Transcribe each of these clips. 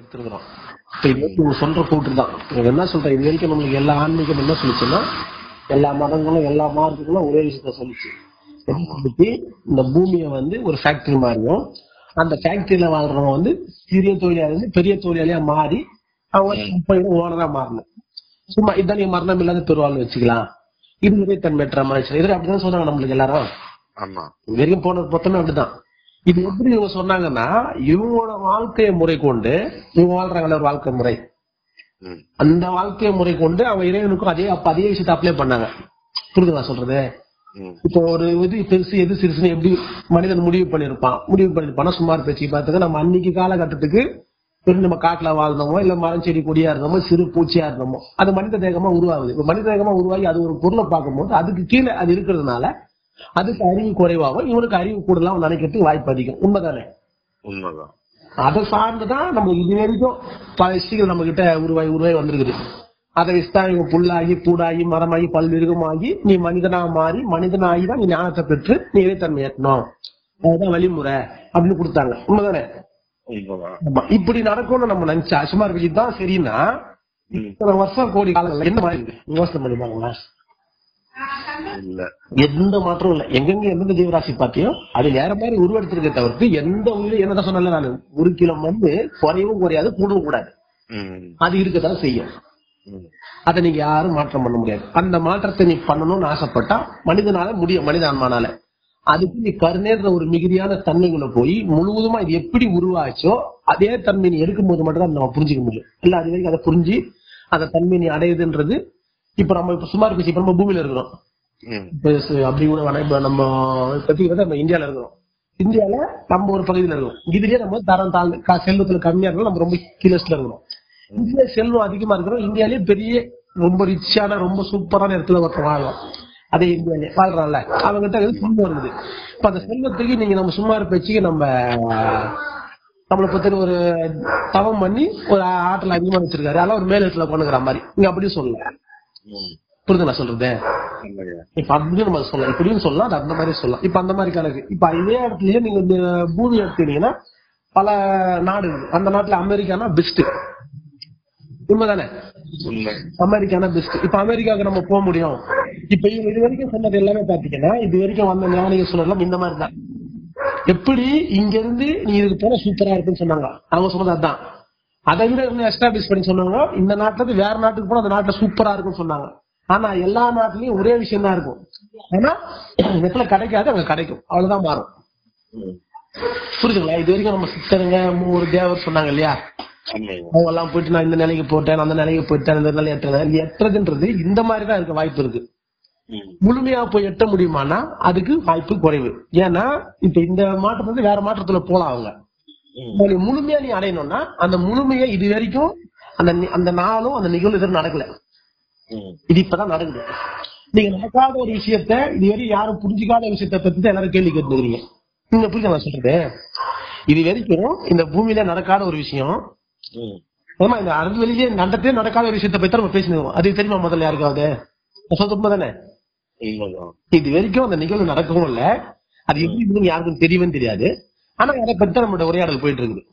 எடுத்துருக்கிறோம். இப்ப இது நீங்க சொல்ற கூட்டு தான் என்ன சொல்றேன். இது வரைக்கும் நம்மளுக்கு எல்லா ஆன்மீகம் என்ன சொல்லிச்சுன்னா, எல்லா மதங்களும் எல்லா மார்க்குகளும் ஒரே விஷயத்த சொல்லிச்சு. இந்த பூமியை ஒரு ஃபேக்டரி மாதிரியும், அந்த ஃபேக்டரியில வாழ்றவங்க சிறிய தொழிலாளி பெரிய தொழிலாளியா மாறி அவங்க ஓனரா மாறணும். சும்மா இதான் நீங்க மரணம் இல்லாத பெருவாழ்வு வச்சுக்கலாம், இது நிறைத்தன்மையற்ற மனுஷன், இது அப்படிதான் சொன்னாங்க நம்மளுக்கு எல்லாரும். இது வரைக்கும் போனது மொத்தமே அப்படிதான். இது எப்படி இவங்க சொன்னாங்கன்னா, இவங்களோட வாழ்க்கை முறை கொண்டு இவங்க வாழ்றாங்க ஒரு வாழ்க்கை முறை, அந்த வாழ்க்கை முறை கொண்டு அவங்க இறைவனுக்கும் அதே விஷயத்த அப்ளை பண்ணாங்க. புரியுதுங்களா சொல்றது? இப்போ ஒரு இது பெருசு எது சிறுசுன்னு எப்படி மனிதன் முடிவு பண்ணிருப்பானா சுமார் பேச்சு பார்த்துக்க. நம்ம அன்னைக்கு காலகட்டத்துக்கு நம்ம காட்டுல வாழ்ந்தோமோ இல்ல மரம் செடி கொடியா இருந்தோமோ சிறு பூச்சியா இருந்தோமோ அது மனித தேகமா உருவாகுது. இப்ப மனித தேகமா உருவாகி அது ஒரு பொருளை பார்க்கும்போது அதுக்கு கீழே அது இருக்கிறதுனால அதுக்கு அறிவு குறைவாகும், இவனுக்கு அறிவு கூடலாம் நினைக்கிறதுக்கு வாய்ப்பு அதிகம். உண்மைதானே? உண்மைதான். அதை சார்ந்துதான் நம்ம இது வரைக்கும் பல விஷயங்கள் நம்ம கிட்ட உருவாகி வந்திருக்குது. அதை வச்சுதான் இவங்க புல்லாகி பூடாகி மரமாகி பல்விருகமாகி நீ மனிதனா மாறி மனிதனாகி தான் நீ ஞானத்தை பெற்று நீ இறைத்தன்மை ஏற்றணும், அதுதான் வழிமுறை அப்படின்னு கொடுத்தாங்க. உண்மைதானே? இப்படி நடக்கும்னு நம்ம நினைச்சா சும்மா தான் சரின்னா இத்தனை வருஷம் கோடி காலங்கள் என்ன மாதிரி யோசனை பண்ணி பாருங்களா? எந்த மாற்றம் இல்ல. எங்கெங்க எந்தெந்த ஜீவராசி பாத்தியோ அது வேற மாதிரி உருவெடுத்திருக்க தவிர்த்து எந்த உயிரும் என்னதான் சொன்னால நான் 1 கிலோ குறையவும் குறையாது கூடவும் கூடாது, அது இருக்கதான் செய்யும். அதை நீங்க யாரும் மாற்றம் பண்ண முடியாது. அந்த மாற்றத்தை நீ பண்ணணும்னு ஆசைப்பட்டா மனிதனால முடியும், மனித ஆன்மானால. அதுக்கு நீ கருணைன்ற ஒரு மிகுதியான தன்மைக்குள்ள போய் முழுவதுமா இது எப்படி உருவாச்சோ அதே தன்மை நீ எடுக்கும் போது மட்டும் தான் நம்ம புரிஞ்சுக்க முடியும். இல்ல அது வரைக்கும் அதை புரிஞ்சு அந்த தன்மை நீ அடையுதுன்றது. இப்ப நம்ம சுமார் பேசி இப்ப நம்ம பூமியில இருக்கிறோம், அப்படி கூட நம்ம பத்தி நம்ம இந்தியால இருக்கிறோம். இந்தியால நம்ம ஒரு பகுதியில இருக்கோம். இதுலயே நம்ம தரம் தாழ்ந்து செல்வத்துல கம்மியா இருக்கோம், நம்ம ரொம்ப கீழஸ்ல இருக்கிறோம். இந்தியா செல்வம் அதிகமா இருக்கிறோம். இந்தியாலேயே பெரிய ரொம்ப ரிச்சான ரொம்ப சூப்பரான இடத்துல ஒருத்தர் வாழலாம். அதே இந்தியாலே வாழ்றான்ல அவங்ககிட்ட செல்வம் இருக்குது. இப்ப அந்த செல்வத்துக்கு நீங்க நம்ம சும்மா பேச்சுக்கு நம்மளை பத்தி ஒரு தவம் பண்ணி ஒரு ஆற்றல் அதிகமா வச்சிருக்காரு, அதெல்லாம் ஒரு மேல் இடத்துல பண்ணுங்கிற மாதிரி நீங்க அப்படியும் சொல்லலாம். புரியுதுங்களா சொல்றது? இப்ப அப்படின்னு நம்ம சொல்லலாம், இப்படியும் சொல்லலாம், அது அந்த மாதிரி சொல்லலாம். இப்ப அந்த மாதிரி கணக்கு. இப்ப இதே இடத்துலயே நீங்க இந்த பூமி எடுத்தீங்கன்னா பல நாடு இருக்கு. அந்த நாட்டுல அமெரிக்கானா பெஸ்ட். உண்மைதானே? Americana best. இப்ப அமெரிக்காவுக்கு நம்ம போக முடியும். இப்ப இவங்க இது வரைக்கும் சொன்னது எல்லாமே பாத்தீங்கன்னா இது வரைக்கும் வந்த ஞானிகள் சொல்லலாம் இந்த மாதிரி தான். எப்படி இங்க இருந்து நீ இதுக்கு போன சூப்பரா இருக்குன்னு சொன்னாங்க, அவங்க சொன்னது அதுதான். அதை விட எஸ்டாப்ளிஷ் பண்ணி சொன்னாங்க இந்த நாட்டுல இருந்து வேற நாட்டுக்கு போனா அந்த நாட்டுல சூப்பரா இருக்குன்னு சொன்னாங்க. ஆனா எல்லா நாட்டுலயும் ஒரே விஷயம் தான் இருக்கும், ஆனா இடத்துல கிடைக்காது அங்க கிடைக்கும், அவ்வளவுதான் மாறும். புரியுதுங்களா? இது வரைக்கும் நம்ம சித்தருங்க ஒரு தேவர் சொன்னாங்க இல்லையா, அவங்க எல்லாம் போயிட்டு நான் இந்த நிலைக்கு போட்டேன் அந்த நிலைக்கு போயிட்டேன் இந்த நிலை எட்டுறதுன்றது இந்த மாதிரிதான் இருக்க வாய்ப்பு இருக்கு. முழுமையா போய் எட்ட முடியுமானா அதுக்கு வாய்ப்பு குறைவு. ஏன்னா இப்ப இந்த மாற்றத்துல வேற மாற்றத்துல போலாம். அவங்க முழுமையா நீ அடையணும்னா அந்த முழுமையை இது வரைக்கும் அந்த நாளும் அந்த நிகழ்வு எதிரும் நடக்கல, இது இப்பதான் நடக்குது. நீங்க நடக்காத ஒரு விஷயத்த இதுவரைக்கும் யாரும் புரிஞ்சுக்காத விஷயத்த பத்தி தான் எல்லாரும் கேள்வி கேட்டுக்கிறீங்க. நீங்க புரியுது நான் சொல்றது? இது வரைக்கும் இந்த பூமியில நடக்காத ஒரு விஷயம், ஆமா இந்த அறிவியலே நடக்காத ஒரு விஷயத்த பத்தி நம்ம பேசினோம். அது தெரியுமா முதல்ல யாருக்காவது? தானே? இது வரைக்கும் அந்த நிகழ்வு நடக்கவும் இல்ல, அது எப்படி யாருக்கும் தெரியவும் தெரியாது. ஆனா அதை பத்தி நம்மளோட உரையாடல் போயிட்டு இருக்குது.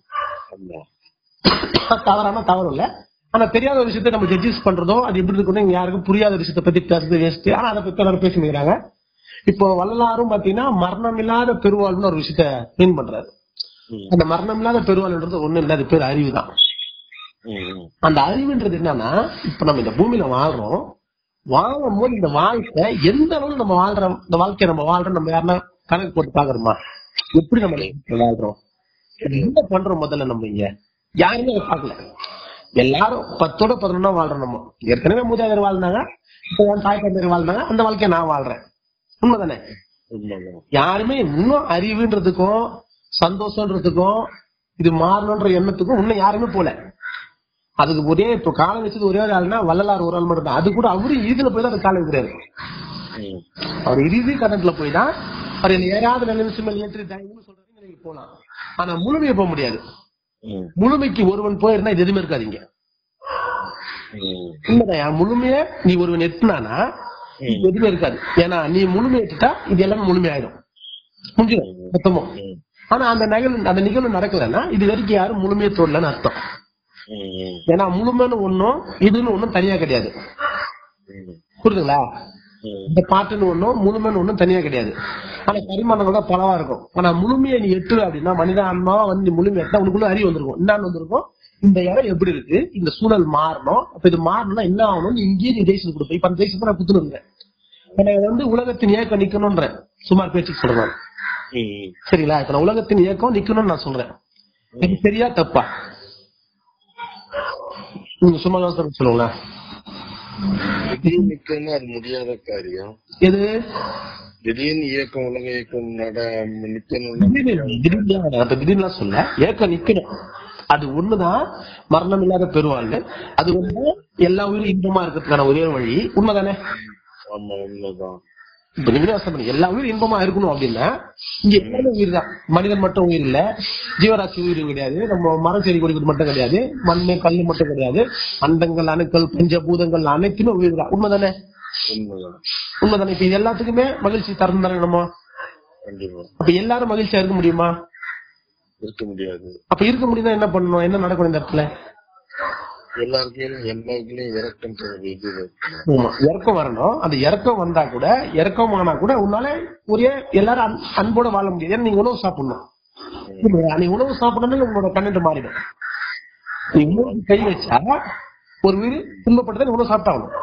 தவறான தவறு இல்ல, ஆனா தெரியாத ஒரு விஷயத்த நம்ம ஜட்ஜஸ் பண்றதோ அது எப்படி இருக்குன்னு யாருக்கும் புரியாத ஒரு விஷயத்த பத்தி பேசுறது வேஸ்ட். ஆனா அதை பத்தி எல்லாரும் பேசிக்கிறாங்க. இப்போ வள்ளலாரும் பாத்தீங்கன்னா மரணம் இல்லாத பெருவாழ்வுன்னு ஒரு விஷயத்த மீன் பண்றாரு. அந்த மரணம் இல்லாத பெருவாழ்வுன்றது ஒண்ணும் இல்ல, அது பேர் அறிவு தான். அந்த அறிவுன்றது என்னன்னா இப்ப நம்ம இந்த பூமியில வாழ்றோம், வாழும் போது இந்த வாழ்க்கை எந்த அளவு நம்ம வாழ்றோம், இந்த வாழ்க்கையை நம்ம வாழ்றோம் நம்ம யாருன்னா கணக்கு போட்டு பாக்குறோமா? எப்படி நம்ம வாழ்றோம், என்ன பண்றோம்? முதல்ல நம்ம இங்க யாருமே அதை பார்க்கல. எல்லாரும் 10ஓட 11 வாழ்றோம். நம்ம ஏற்கனவே மூதாதையர் வாழ்ந்தாங்க, இப்ப தாய் தந்தையர் வாழ்ந்தாங்க, அந்த வாழ்க்கையை நான் வாழ்றேன். உண்மைதானே? யாருமே இன்னும் அறிவுன்றதுக்கும் சந்தோஷம்ன்றதுக்கும் இது மாறணும்ன்ற எண்ணத்துக்கும் இன்னும் யாருமே போல. அதுக்கு ஒரே இப்ப காலம் வச்சது ஒரே ஒரு ஆள்னா வள்ளலார் ஒரு ஆள் மட்டும் தான். அது கூட அவரு இறுதியில போய் தான் அந்த காலம் வைக்கிறாரு. அவர் இறுதி கரண்ட்ல போய் தான் அவர் ஏறாத நிலைமை மேல் ஏற்றி சொல்றது போலாம். ஆனா முழுமையை போக முடியாது. முழுமைக்கு ஒருவன் போயிருந்தா இது எதுவுமே இருக்காதீங்க. உண்மைதான். முழுமைய நீ ஒருவன் எட்டுனானா எதுவுமே இருக்காது. ஏன்னா நீ முழுமை எட்டுட்டா இது எல்லாமே முழுமையாயிடும், முடிஞ்சிடும் மொத்தமும். ஆனா அந்த நிகழ்வு நடக்கலன்னா இது வரைக்கும் யாரும் முழுமையை தோடலன்னு அர்த்தம். ஏன்னா முழுமைன்னு ஒண்ணும் இதுன்னு ஒண்ணும் தனியா கிடையாது. புரியுதுங்களா? இந்த பாட்டுன்னு ஒண்ணும் முழுமைன்னு ஒண்ணும் தனியா கிடையாது. ஆனா பரிமாணங்கள் தான் பலவா இருக்கும். ஆனா முழுமையை நீ எட்டு அப்படின்னா மனித ஆன்மாவா வந்து முழுமை எட்டா உனக்குள்ள அறிவு வந்திருக்கும். என்னன்னு வந்திருக்கும், இந்த இடம் எப்படி இருக்கு, இந்த சூழல் மாறணும், அப்ப இது மாறணும்னா என்ன ஆகணும்னு இங்கேயே நீ தேசத்துக்கு கொடுப்பேன். இப்ப அந்த தேசத்தை நான் குத்துணுங்க. எனக்கு வந்து உலகத்தின் இயக்கம் நிக்கணும்ன்ற சுமார் பேச்சுக்கு சொல்றேன். சரிங்களா? இப்ப நான் உலகத்தின் இயக்கம் நிக்கணும்னு நான் சொல்றேன். இது சரியா தப்பா? நீங்க சும்மா தான் சொல்லுங்களேன். அது முடியாத காரியம். எது திடீர்னு இயக்கம் உலக இயக்கம் திடீர்னு சொல்ல இயக்கம் நிக்கணும். அது ஒண்ணுதான் மரணம் இல்லாத பெருவாள். அது வந்து எல்லா உயிரும் இன்பமா இருக்கிறதுக்கான ஒரே வழி. உண்மைதானே? ஆமா, உண்மைதான். இப்ப நீங்க எல்லா உயிரும் இன்பமா இருக்கணும் அப்படின்னா இங்க எல்லாமே உயிர் தான். மனிதன் மட்டும் உயிர் இல்ல, ஜீவராசி உயிரும் கிடையாது, நம்ம மரம் செடி கொடி மட்டும் கிடையாது, மண்ணு கல்லு மட்டும் கிடையாது, அண்டங்கள் அணுக்கள் பஞ்சபூதங்கள் அனைத்துமே உயிர் தான். உண்மைதானே? உண்மைதானே? இப்ப இது எல்லாத்துக்குமே மகிழ்ச்சி தரம் தானே நம்ம. அப்ப எல்லாரும் மகிழ்ச்சியா இருக்க முடியுமா? இருக்க முடியாது. அப்ப இருக்க முடியுதா என்ன பண்ணணும், என்ன நடக்கணும் இந்த இடத்துல? இறக்கம் வரணும். அந்த இறக்கம் வந்தா கூட, இறக்கம் ஆனா கூட உன்னால ஒரே எல்லாரும் அன்போட வாழ முடியாது. ஏன்னா நீங்க உணவு சாப்பிடணும். நீ உணவு சாப்பிடணும், உங்களோட கண்ணெட்டு மாறிடும். நீ உணவு கை வச்சா ஒரு உயிர் துன்பப்பட்டதை உணவு சாப்பிட்டாகணும்.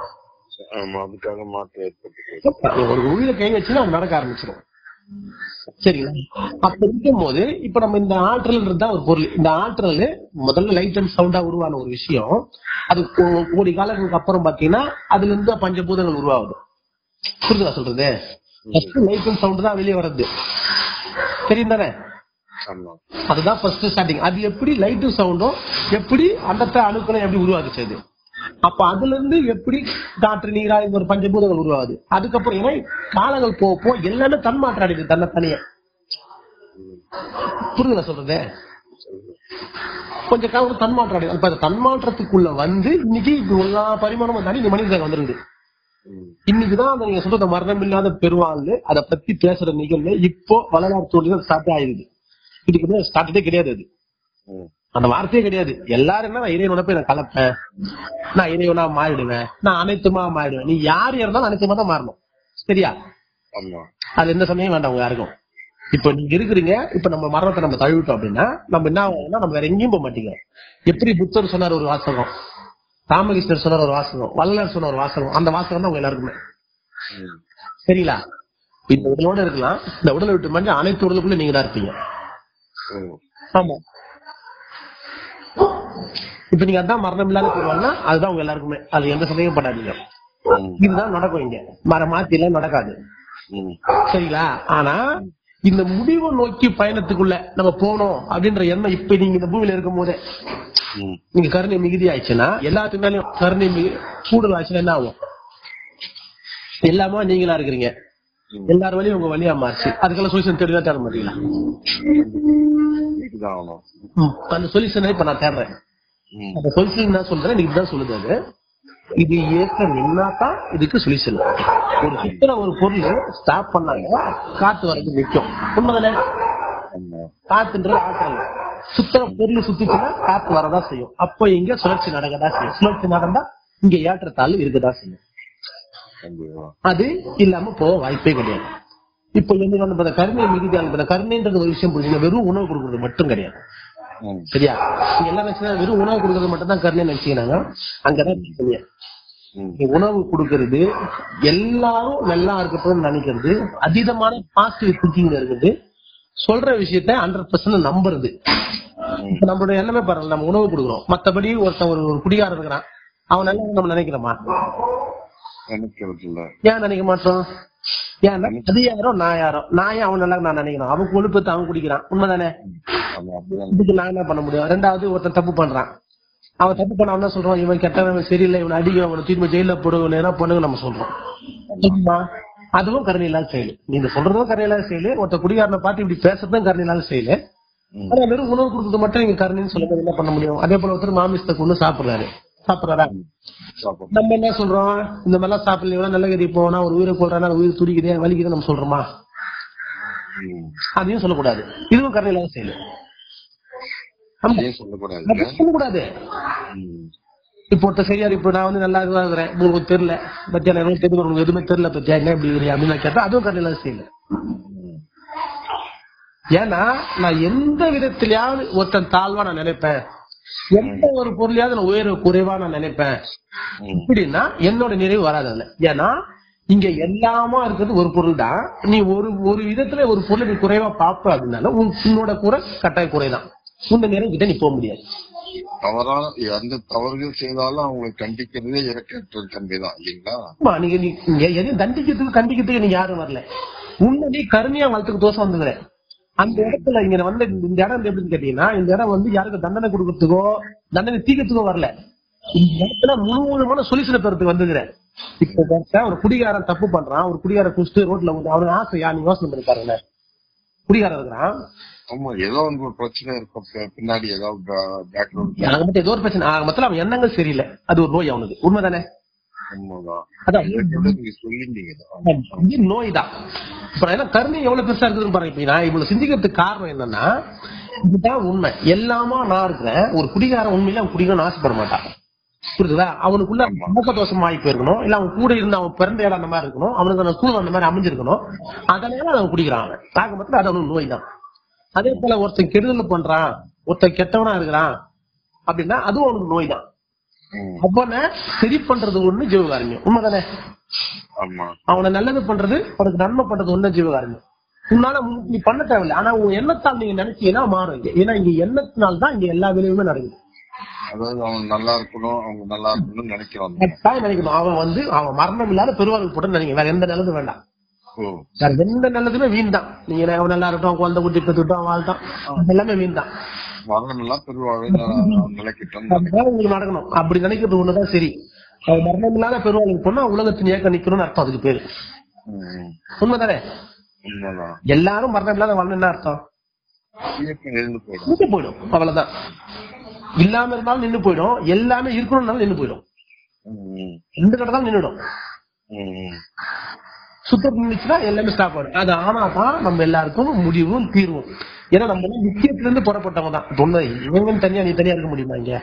ஒரு உயிரை கை வச்சுன்னா அது நடக்க ஆரம்பிச்சிடும். சரிங்களா? அப்ப இருக்கும் போது இப்ப நம்ம இந்த ஆற்றல் தான் ஒரு பொருள். இந்த ஆற்றல் முதல்ல லைட் அண்ட் சவுண்டா உருவான ஒரு விஷயம். அது கோடி காலங்களுக்கு அப்புறம் பாத்தீங்கன்னா அதுல இருந்து பஞ்சபூதங்கள் உருவாகுது. புரியுதா சொல்றது? லைட் அண்ட் சவுண்ட் தான் வெளியே வர்றது. தெரியும் தானே? அதுதான் ஃபர்ஸ்ட் ஸ்டார்டிங். அது எப்படி லைட்டும் சவுண்டும் எப்படி அந்த அணுக்களும் எப்படி உருவாக்குச்சு அது. அப்ப அதுல இருந்து எப்படி காற்று நீரா இந்த ஒரு பஞ்சபூதங்கள் உருவாகுது. அதுக்கப்புறம் ஏன்னா காலங்கள் போக எல்லாமே தன்மாற்றம் அடைக்குது தன்னை தனியா. புரியுதுல சொல்றது? கொஞ்சம் காலம் தன்மாற்றம் அடையும். இப்ப தன்மாற்றத்துக்குள்ள வந்து இன்னைக்கு எல்லா பரிமாணமும் தாண்டி இந்த மனிதன் வந்துருது. இன்னைக்குதான் அந்த நீங்க சொல்ற மரணம் இல்லாத பெருவாள் அதை பத்தி பேசுற நிகழ்வு இப்போ வரலாறு தோல்வி ஸ்டார்ட் ஆயிடுது. இதுக்கு ஸ்டார்டே கிடையாது. அது அந்த வார்த்தையே கிடையாது. எல்லாரும் என்ன, நான் இறைவனோட போய் நான் கலப்பேன், நான் இறைவனா மாறிடுவேன், நான் அனைத்துமா மாறிடுவேன். நீ யாரு இருந்தாலும் அனைத்துமா தான் மாறணும். சரியா? அது எந்த சமயம் வேண்டாம் உங்க யாருக்கும். இப்ப நீங்க இருக்கிறீங்க, இப்ப நம்ம மரணத்தை நம்ம தழுவிட்டோம் அப்படின்னா நம்ம என்ன ஆகும்னா நம்ம வேற எங்கேயும் போக மாட்டேங்கிறோம். எப்படி புத்தர் சொன்னார் ஒரு வாசகம், ராமகிருஷ்ணர் சொன்னார் ஒரு வாசகம், வள்ளலார் சொன்ன ஒரு வாசகம், அந்த வாசகம் தான் உங்க எல்லாருக்குமே. சரிங்களா? இந்த உடலோட இருக்கலாம், இந்த உடலை விட்டு மாதிரி அனைத்து உடலுக்குள்ள நீங்க தான் இருப்பீங்க. ஆமா. இப்ப நீங்க அதான் மரணம் இல்லாத போடுவாங்கன்னா அதுதான் உங்க எல்லாருக்குமே. அது எந்த சந்தேகம் படாதீங்க. இதுதான் நடக்கும். இங்க மாத்தி எல்லாம் நடக்காது. சரிங்களா? ஆனா இந்த முடிவை நோக்கி பயணத்துக்குள்ள நம்ம போனோம் அப்படின்ற எண்ணம் இப்ப நீங்க இந்த பூமியில இருக்கும் போதே நீங்க கருணை மிகுதி ஆயிடுச்சுன்னா எல்லாத்துக்கு மேலேயும் கருணை கூடுதல் ஆச்சுன்னா என்ன ஆகும்? எல்லாமே நீங்களா இருக்கிறீங்க, எல்லாரும் வழியும் உங்க வழியா மாறிச்சு. அதுக்கெல்லாம் சொல்யூஷன் தேடிதான் தேட மாட்டீங்களா? அந்த சொல்யூஷன் இப்ப நான் தேடுறேன். அந்த சொல்யூஷன் நான் சொல்றேன், நீங்க தான் சொல்லுது. அது இது ஏற்ற நின்னாதான் இதுக்கு சொல்யூஷன். ஒரு சுத்தர ஒரு பொருள் ஸ்டாப் பண்ணாங்க காத்து வரது நிற்கும். உண்மைதானே? காத்துன்றது ஆற்றல். சுத்தர பொருள் சுத்திச்சுன்னா காத்து வரதா செய்யும். அப்ப இங்க சுழற்சி நடக்கதான் செய்யும். சுழற்சி நடந்தா இங்க ஏற்றத்தாழ்வு இருக்கதான் செய்யும். அது இல்லாம போக வாய்ப்பே கிடையாது. இப்ப என்ன கருணை மிகுதியான கருணைன்றது ஒரு விஷயம் புரிஞ்சுங்க. வெறும் உணவு கொடுக்கறது மட்டும் கிடையாது. சரியா? எல்லாரும் வெறும் உணவு கொடுக்கறது மட்டும் தான் கருணை நினைச்சுக்கிறாங்க. அங்கதான் உணவு கொடுக்கறது, எல்லாரும் நல்லா இருக்கட்டும் நினைக்கிறது, அதீதமான பாசிட்டிவ் திங்கிங் இருக்குது, சொல்ற விஷயத்த 100% நம்புறது. இப்ப நம்மளோட எல்லாமே பாருங்க, நம்ம உணவு கொடுக்குறோம். மத்தபடி ஒருத்தன் ஒரு குடிகாரன் இருக்கிறான், அவன் நல்லா நம்ம நினைக்கிறோமா? ஏன் நினைக்க மாட்டோம்? ஏன்னா அது யாரோ நான் யாரோ, நான் ஏன் அவன் நல்லா நான் நினைக்கிறோம். அவன் கொழுப்பத்தை அவன் குடிக்கிறான். உண்மைதானே? இதுக்கு நான் என்ன பண்ண முடியும்? ரெண்டாவது ஒருத்தன் தப்பு பண்றான், அவன் தப்பு பண்ண அவன் சொல்றான், இவன் கெட்டவன் சரியில்லை, இவன் அடிக்கிறவன், அவனை தூக்கி ஜெயில போடுவேன் பண்ணுங்க நம்ம சொல்றோம். அதுவும் கருணை இல்லாத செயலு. நீங்க சொல்றதும் கருணை இல்லாத செயலு. ஒருத்த குடிகாரனை பார்த்து இப்படி பேசுறதும் கருணை இல்லாத செயலு. ஆனா வெறும் உணவு கொடுத்தது மட்டும் நீங்க கருணைன்னு சொல்ல என்ன பண்ண முடியும்? அதே போல ஒருத்தர் மாமிசத்தை கொண்டு சாப்பிடுறாரா? நம்ம என்ன சொல்றோம்? இந்த மாதிரிலாம் சாப்பிடல, நல்ல கதி போனா ஒரு உயிரை கொள்றானா, உயிர் துடிக்குதே வலிக்குது நம்ம சொல்றோமா? அதையும் சொல்லக்கூடாது. இதுவும் கருணை இல்லாத செயலு. சொல்லக்கூடாது. இப்போ ஒருத்த சரியா இப்போ நான் வந்து நல்லா இதுவா இருக்கிறேன், உங்களுக்கு தெரியல பத்தியா, எனக்கு தெரியும் உங்களுக்கு எதுவுமே தெரியல பத்தியா, என்ன இப்படி அப்படின்னு நான் கேட்டா அதுவும் கரெக்டாக செய்யல. ஏன்னா நான் எந்த விதத்திலயாவது ஒருத்தன் தாழ்வா நான் நினைப்பேன், எந்த ஒரு பொருளையாவது நான் உயர்வு குறைவா நான் நினைப்பேன் இப்படின்னா என்னோட நிறைவு வராது அதுல. ஏன்னா இங்க எல்லாமா இருக்கிறது ஒரு பொருள் தான். நீ ஒரு விதத்துல ஒரு பொருளை நீ குறைவா பார்ப்ப அப்படின்னால உன்னோட குறை கட்டாய குறைதான், உங்க நிறைவு கிட்ட நீ போக முடியாது. தவறான எந்த தவறுகள் செய்தாலும் அவங்களை கண்டிக்கிறதே இறக்கற்ற தன்மைதான் இல்லைங்களா? நீங்க எதையும் கண்டிக்கிறதுக்கு நீ யாரும் வரல, உன்னை நீ கருணையா வளர்த்துக்கு தோசை வந்துக்கிற அந்த இடத்துல. இங்க வந்து இந்த இடம் எப்படின்னு கேட்டீங்கன்னா, இந்த இடம் வந்து யாருக்கு தண்டனை கொடுக்கறதுக்கோ தண்டனை தீக்கிறதுக்கோ வரல, இந்த இடத்துல முழுவதுமான சொல்யூஷன் பெறத்துக்கு வந்துக்கிற. இப்ப ஒரு குடிகாரன் தப்பு பண்றான், ஒரு குடிகார குடிச்சிட்டு ரோட்ல வந்து அவனுக்கு ஆசையா நீ யோசனை பண்ணி பாருங்க. குடிகாரன் இருக்கிறான், ஆமா ஏதோ ஒரு பிரச்சனை இருக்கும் பின்னாடி, ஏதாவது ஏதோ ஒரு பிரச்சனை மொத்தம் அவன் எண்ணங்கள் சரியில்லை, அது ஒரு நோய் அவனுக்கு. உண்மைதானே? நோய் தான். இப்ப கருணை எவ்வளவு பெருசா இருக்குதுன்னு பாருங்க. நான் இவ்வளவு சிந்திக்கிறதுக்கு காரணம் என்னன்னா, இதுதான் உண்மை. எல்லாமா நான் இருக்கிறேன். ஒரு குடிகாரன் உண்மையில அவன் குடிக்கணும்னு ஆசைப்பட மாட்டான், புரியுதுதா? அவனுக்குள்ள முக தோஷம் ஆகி போயிருக்கணும், இல்ல அவன் கூட இருந்து அவன் பிறந்த இடம் அந்த மாதிரி இருக்கணும், அவனுக்கு அந்த சூழல் அந்த மாதிரி அமைஞ்சிருக்கணும், அதனால அவன் குடிக்கிறான். அவன் ஆக மொத்தம் அது அவனுக்கு நோய் தான். அதே போல ஒருத்தன் கெடுதல் பண்றான், ஒருத்தன் கெட்டவனா இருக்கிறான் அப்படின்னா அதுவும் அவனுக்கு நோய் தான். அவனை சரி பண்றது ஒண்ணு ஜீவகாருண்யம். உண்மைதானே? அவனை நல்லது பண்றது, அவனுக்கு நன்மை பண்றது ஒண்ணு ஜீவகாருண்யம். உன்னால நீ பண்ண தேவையில்லை, ஆனா உன் எண்ணத்தால் நீங்க நினைச்சீங்கன்னா மாறும். ஏன்னா இங்க எண்ணத்தினால்தான் இங்க எல்லா வேலையுமே நடக்குது. அதாவது அவன் நல்லா இருக்கணும், அவங்க நல்லா இருக்கணும்னு நினைக்கணும். அவன் வந்து அவன் மரணம் இல்லாத பெருவாழ்வு போட்டு நினைக்க, வேற எந்த நல்லதும் வேண்டாம். வேற எந்த நல்லதுமே வீண் தான். நீங்க அவன் நல்லா இருக்கட்டும், அவன் குழந்தை குட்டி பெற்றுட்டோம், அவன் வாழ்த்தான், எல்லாமே வீண் தான். உங்களுக்கு நடக்கணும் அப்படி நினைக்கிறது ஒண்ணுதான் சரி. அவன் மரணம் இல்லாத பெருவாழ்வு போனா உலகத்தின் இயக்க நிக்கணும்னு அர்த்தம், அதுக்கு பேரு. உண்மைதானே? எல்லாரும் மரணம் இல்லாத வாழணும் என்ன அர்த்தம்? நின்று போயிடும், அவ்வளவுதான். இல்லாம இருந்தாலும் நின்று போயிடும், எல்லாமே இருக்கணும்னாலும் நின்று போயிடும். ரெண்டு கடதான் நின்றுடும். சுத்தம் நின்றுச்சுன்னா எல்லாமே ஸ்டாப் ஆகும். அது ஆனாதான் நம்ம எல்லாருக்கும் முடிவும் தீர்வும். ஏன்னா நம்ம நிச்சயத்துல இருந்து புறப்பட்டவங்க தான். இவங்க தனியா நீ தனியா இருக்க முடியுமா? இங்க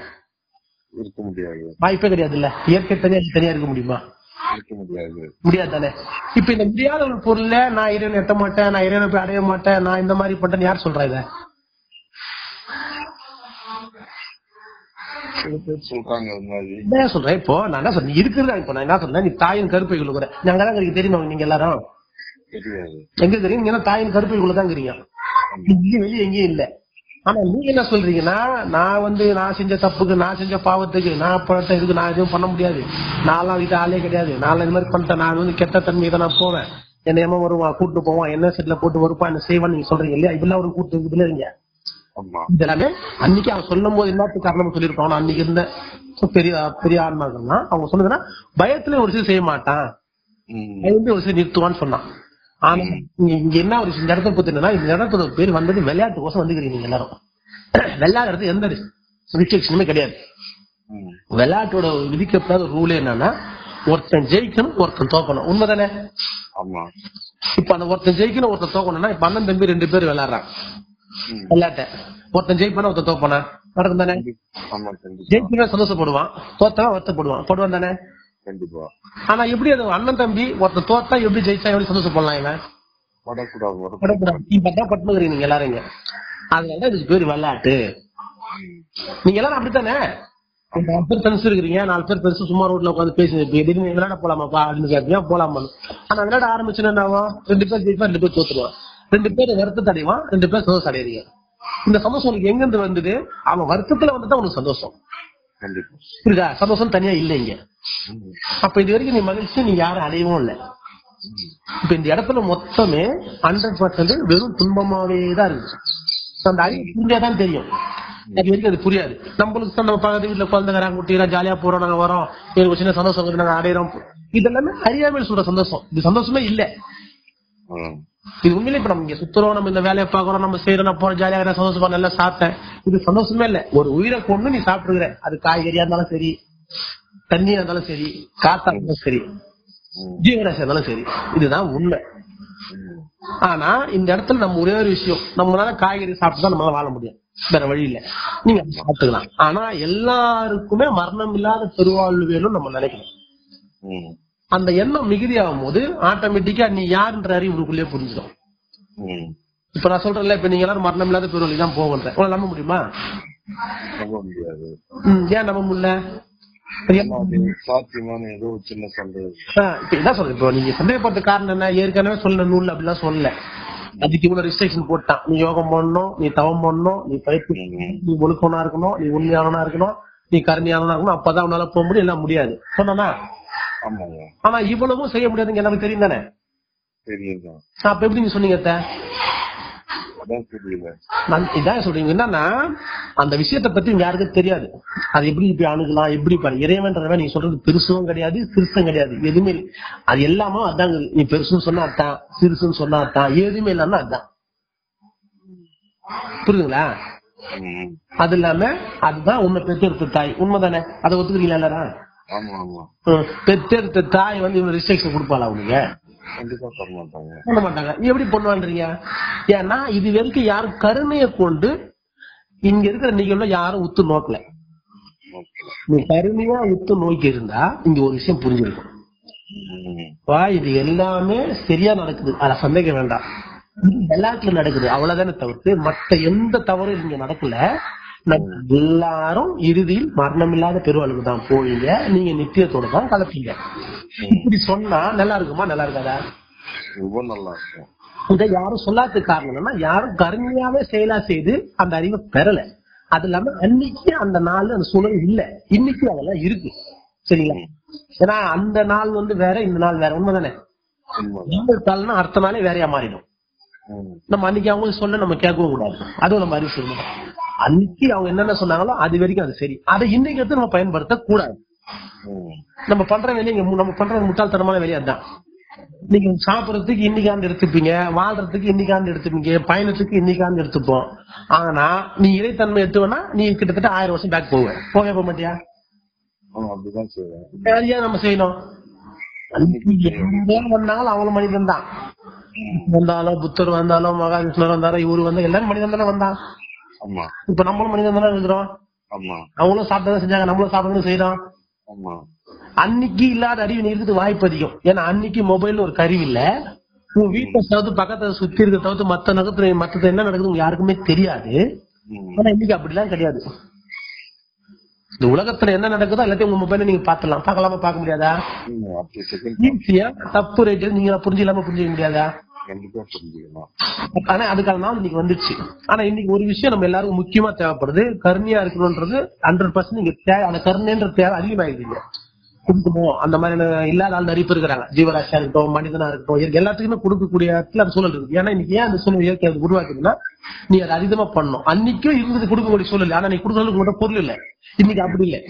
இருக்க முடியாது, வாய்ப்பே கிடையாது. இல்ல இயற்கை தனியா நீ தனியா இருக்க முடியுமா? முடியாது தானே. இப்ப இந்த முடியாத ஒரு பொருள்ல நான் இறைவனை எட்ட மாட்டேன், நான் இறைவனை போய் அடைய மாட்டேன், நான் இந்த மாதிரி பண்றேன்னு யார் சொல்றா? இத சொல்றேன். இப்போ நான் என்ன சொல்றேன், இருக்கிறதா? இப்போ நான் என்ன சொல்றேன், நீ தாயின் கருப்பை குழுக்குற, நீ அங்கதான் இருக்கு தெரியுமா? நீங்க எல்லாரும் எங்க தெரியும்? நீங்க தாயின் கருப்பை குள்ளதான் இருக்கிறீங்க, வெளியே எங்கேயும் இல்ல. ஆனா நீங்க என்ன சொல்றீங்கன்னா, நான் வந்து நான் செஞ்ச தப்புக்கு, நான் செஞ்ச பாவத்துக்கு, நான் பட்ட இதுக்கு நான் எதுவும் பண்ண முடியாது, நான்லாம் வீட்டு ஆளே கிடையாது, நான் இது மாதிரி பண்ணிட்டேன், நான் வந்து கெட்ட தன்மையை தான் நான் போவேன், என்ன ஏமா வருவான் கூட்டு போவான், என்ன செட்ல போட்டு வருப்பான், என்ன செய்வான்னு நீங்க சொல்றீங்க இல்லையா? இதெல்லாம் ஒரு கூட்டு இதுல இருங்க. இதெல்லாமே அன்னைக்கு அவன் சொல்லும் போது எல்லாத்துக்கு காரணம் சொல்லியிருப்பான். அன்னைக்கு இருந்த பெரிய ஆன்மாக்கள்னா அவங்க சொன்னதுன்னா பயத்துல ஒரு விஷயம் செய்ய மாட்டான், பயந்து ஒரு விஷயம் நிறுத்துவான்னு சொன்னான். ஆனா இங்க என்ன ஒரு இந்த இடத்த பத்தினா, இந்த இடத்தோட பேர் வந்தது விளையாட்டுக்கோசம் வந்துக்கிறீங்க நீங்க எல்லாரும். விளையாடுறது எந்த ரிஸ்ட்ரிக்ஷனுமே கிடையாது. விளையாட்டோட விதிக்கப்படாத ரூல் என்னன்னா, ஒருத்தன் ஜெயிக்கணும், ஒருத்தன் தோக்கணும். உண்மைதானே? இப்ப அந்த ஒருத்தன் ஜெயிக்கணும், ஒருத்தன் தோக்கணும்னா, இப்ப அண்ணன் தம்பி 2 பேர் விளையாடுறான் விளையாட்ட. ஒருத்தன் ஜெயிப்பானா, ஒருத்தன் தோப்பானா? நடக்கும் தானே? ஜெயிச்சுனா சந்தோஷப்படுவான், தோத்தா வருத்தப்படுவான், படுவான் தானே? ஆனா எப்படி அது அண்ணன் தம்பி ஒருத்தன் தோத்தா எப்படி ஜெயிச்சா எப்படி சந்தோஷப்படலாம்? இவன் பட்டுக்கிறீங்க நீங்க எல்லாரும். அதனால இதுக்கு பேரு விளையாட்டு. நீங்க எல்லாரும் அப்படித்தானே? 4 பேர் பெருசு இருக்கிறீங்க, 4 பேர் பெருசு சும்மா ரோட்ல உட்காந்து பேசி திடீர்னு விளையாட போலாமாப்பா அப்படின்னு கேட்பீங்க, போலாமா? ஆனா விளையாட ஆரம்பிச்சுன்னா என்ன ஆகும்? 2 பேர் ஜெயிப்பா, 2 பேர் தோத்துருவான், 2 பேர் வருத்தத்தை அடைவான், 2 பேர் சந்தோஷம் அடையறீங்க. இந்த சந்தோஷம் உனக்கு எங்க இருந்து வந்தது? அவன் வருத்தத்துல வந்துதான் உனக்கு சந்தோஷம். புரியுதா? சந்தோஷம் தனியா இல்லைங்க. அப்ப இது வரைக்கும் நீ மகிழ்ச்சி நீங்க யாரும் அடையவும் இல்லை. இப்ப இந்த இடத்துல மொத்தமே 100% வெறும் துன்பமாவே தான் இருக்கு. அந்த அறிவு புரிஞ்சாதான் தெரியும். அது வரைக்கும் அது புரியாது. நம்மளுக்கு நம்ம பக்கத்து வீட்டுல குழந்தைங்க குட்டிகளா ஜாலியா போறோம், நாங்க வரோம், எனக்கு சின்ன சந்தோஷம் நாங்க அடையிறோம், இதெல்லாமே அறியாமல் சொல்ற சந்தோஷம். இது சந்தோஷமே இல்லை. இது உண்மையிலே இப்ப நம்ம இங்க சுத்துறோம், நம்ம இந்த வேலையை பாக்குறோம், நம்ம செய்யறோம், நான் போற ஜாலியாக சந்தோஷமா நல்லா சாப்பிட்டேன், இது சந்தோஷமே இல்ல. ஒரு உயிரை கொண்டு நீ சாப்பிட்டுருக்கிற, அது காய்கறியா இருந்தாலும் சரி, தண்ணியா இருந்தாலும் சரி, காத்தா இருந்தாலும் சரி, ஜீவராசியா இருந்தாலும் சரி, இதுதான் உண்மை. ஆனா இந்த இடத்துல நம்ம ஒரே ஒரு விஷயம், நம்மளால காய்கறி சாப்பிட்டு தான் நம்மளால வாழ முடியும், வேற வழி இல்ல, நீங்க சாப்பிட்டுக்கலாம். ஆனா எல்லாருக்குமே மரணம் இல்லாத பெருவாழ்வு வேணும்னு நம்ம நினைக்கணும். அந்த எண்ணம் மிகுதியாகும் போது ஆட்டோமேட்டிக்கா நீ யாருன்ற அறிவு உங்களுக்குள்ளே புரிஞ்சிடும். இப்ப நான் சொல்றேன்ல, இப்ப நீங்க எல்லாரும் மரணம் இல்லாத பெருவாழ்வு தான் போகன்ற, உங்களை நம்ப முடியுமா? ஏன் நம்ப முடியல? இப்போ நீங்க சந்தேகப்பட்ட காரணம் என்ன? ஏற்கனவே சொல்ல நூல் அப்படிலாம் சொல்லல, அதுக்கு இவ்வளவு ரெஸ்ட்ரிக்ஷன் போட்டான். நீ யோகம் பண்ணணும், நீ தவம் பண்ணணும், நீ பயிற்சி, நீ ஒழுக்கவனா இருக்கணும், நீ உண்மையானவனா இருக்கணும், நீ கருணையானவனா இருக்கணும், அப்பதான் உன்னால போக முடியும், எல்லாம் முடியாது சொன்னா. ஆனா இவ்வளவும் செய்ய முடியாதுங்க, எல்லாரும் தெரியும் தானே? அப்ப எப்படி நீங்க சொன்னீங்க? இதான் சொல்றீங்க. என்னன்னா அந்த விஷயத்த பத்தி யாருக்கும் தெரியாது, அது எப்படி இப்படி அணுகலாம், எப்படி பாரு இறைவன்றவன் நீங்க சொல்றது பெருசும் கிடையாது சிறுசும் கிடையாது, எதுவுமே அது எல்லாமே அதாங்க. நீ பெருசுன்னு சொன்னா அதான், சிறுசுன்னு சொன்னா அதான், எதுவுமே இல்லாம அதான். புரியுதுங்களா? அது இல்லாம அதுதான் உண்மை பெற்றெடுத்த தாய், உண்மைதானே? அதை ஒத்துக்கிறீங்களா எல்லாரும்? பெற்றெடுத்த தாய் இவ்வளவு ரெஸ்ட்ரிக்ஷன் கொடுப்பாளா உனக்கு? பண்ண மாட்டாங்க. எப்படி பண்ணுவான்றீங்க? ஏன்னா இது வரைக்கும் யாரும் கருணையை கொண்டு இங்க இருக்கிற நிகழ்வுல யாரும் உத்து நோக்கல. நீ கருணையா உத்து நோக்கி இருந்தா இங்க ஒரு விஷயம் புரிஞ்சிருக்கும், இது எல்லாமே சரியா நடக்குது, அத சந்தேகம் வேண்டாம், எல்லாத்துல நடக்குது, அவ்வளவுதானே தவிர்த்து மற்ற எந்த தவறும் இங்க நடக்கல. எல்லாரும் இறுதியில் மரணம் இல்லாத பெருவாழ்வுக்கு தான் போவீங்க, நீங்க நித்தியத்தோட தான் கலப்பீங்க. இப்படி சொன்னா நல்லா இருக்குமா? நல்லா இருக்காதா? நல்லா இருக்கும். இதை யாரும் சொல்லாததுக்கு காரணம் என்னன்னா, யாரும் கருமையாவே செயலா செய்து அந்த அறிவை பெறல. அது இல்லாம அன்னைக்கு அந்த நாள் அந்த சூழல் இல்ல, இன்னைக்கு அதெல்லாம் இருக்கு. சரிங்களா? ஏன்னா அந்த நாள் வேற, இந்த நாள் வேற, உண்மைதானே? நாள்னா அடுத்த நாளே வேறையா மாறிடும். நம்ம அன்னைக்கு அவங்க சொல்ல நம்ம கேட்கவும் கூடாது, அதுவும் நம்ம அறிவு சொல்லணும். அன்னைக்கு அவங்க என்னென்ன சொன்னாங்களோ அது வரைக்கும் அது சரி, அதை இன்னைக்கு எடுத்து நம்ம பயன்படுத்த கூடாது. நம்ம பண்ற வேலையை நம்ம பண்ற முட்டாள்தனமான வேலையா தான். நீங்க சாப்பிடறதுக்கு இன்னைக்காண்டு எடுத்துப்பீங்க, வாழ்றதுக்கு இன்னைக்காண்டு எடுத்துப்பீங்க, பயணத்துக்கு இன்னைக்காண்டு எடுத்துப்போம். ஆனா நீ இறைத்தன்மை எடுத்துவேன்னா நீ கிட்டத்தட்ட 1000 வருஷம் பேக் போக மாட்டியா? ஏன் நம்ம செய்யணும்? வந்தாலும் அவங்களும் மனிதன் தான். வந்தாலும் புத்தர் வந்தாலும் மகாவிஷ்ணர் வந்தாலும் இவரு வந்தா எல்லாரும் மனிதன் தானே வந்தான். இப்ப நம்மளும் மனிதன் தானே இருக்கிறோம். அவங்களும் சாப்பிட்டதான் செஞ்சாங்க, நம்மளும் சாப்பிடணும் செய்யறோம். அன்னைக்கு இல்லாத அறிவு இருக்கிறது வாய்ப்பு அதிகம். ஏன்னா அன்னைக்கு மொபைல் ஒரு கருவி இல்ல, உன் வீட்டை தவிர்த்து பக்கத்தை சுத்தி இருக்க தவிர்த்து மத்த நகத்துல மத்த என்ன நடக்குது உங்களுக்கு யாருக்குமே தெரியாது. ஆனா இன்னைக்கு அப்படிலாம் கிடையாது. இந்த உலகத்துல என்ன நடக்குதோ எல்லாத்தையும் உங்க மொபைல நீங்க பாத்துலாம், பார்க்கலாமா? பார்க்க முடியாதா? ஈஸியா தப்பு ரேட் நீங்க புரிஞ்சிக்கலாம புரிஞ்சிக்க முடியாதா? ஆனா அதுக்கான நாள் இன்னைக்கு வந்துச்சு. ஆனா இன்னைக்கு ஒரு விஷயம் நம்ம எல்லாருக்கும் முக்கியமா தேவைப்படுது, கருணையா இருக்கணும்ன்றது 100% நீங்க அந்த கருணைன்ற தேவை அதிகமாயிடுது. கொடுக்கணும் அந்த மாதிரி இல்லாத ஆள் நிறைய பேர் இருக்கிறாங்க, ஜீவராசியா இருக்கட்டும், மனிதனா இருக்கட்டும், எல்லாத்துக்குமே கொடுக்கக்கூடிய இடத்துல அந்த சூழல் இருக்கு. ஏன்னா இன்னைக்கு ஏன் அந்த சூழல் இயற்கை உருவாக்குதுன்னா நீ அதை அதிகமா பண்ணணும். அன்னைக்கும் இருந்தது கொடுக்கக்கூடிய சூழல், ஆனா நீ கொடுக்கறதுக்கு மட்டும் பொருள் இல்லை. இன்னைக்கு அப்படி இல்லை,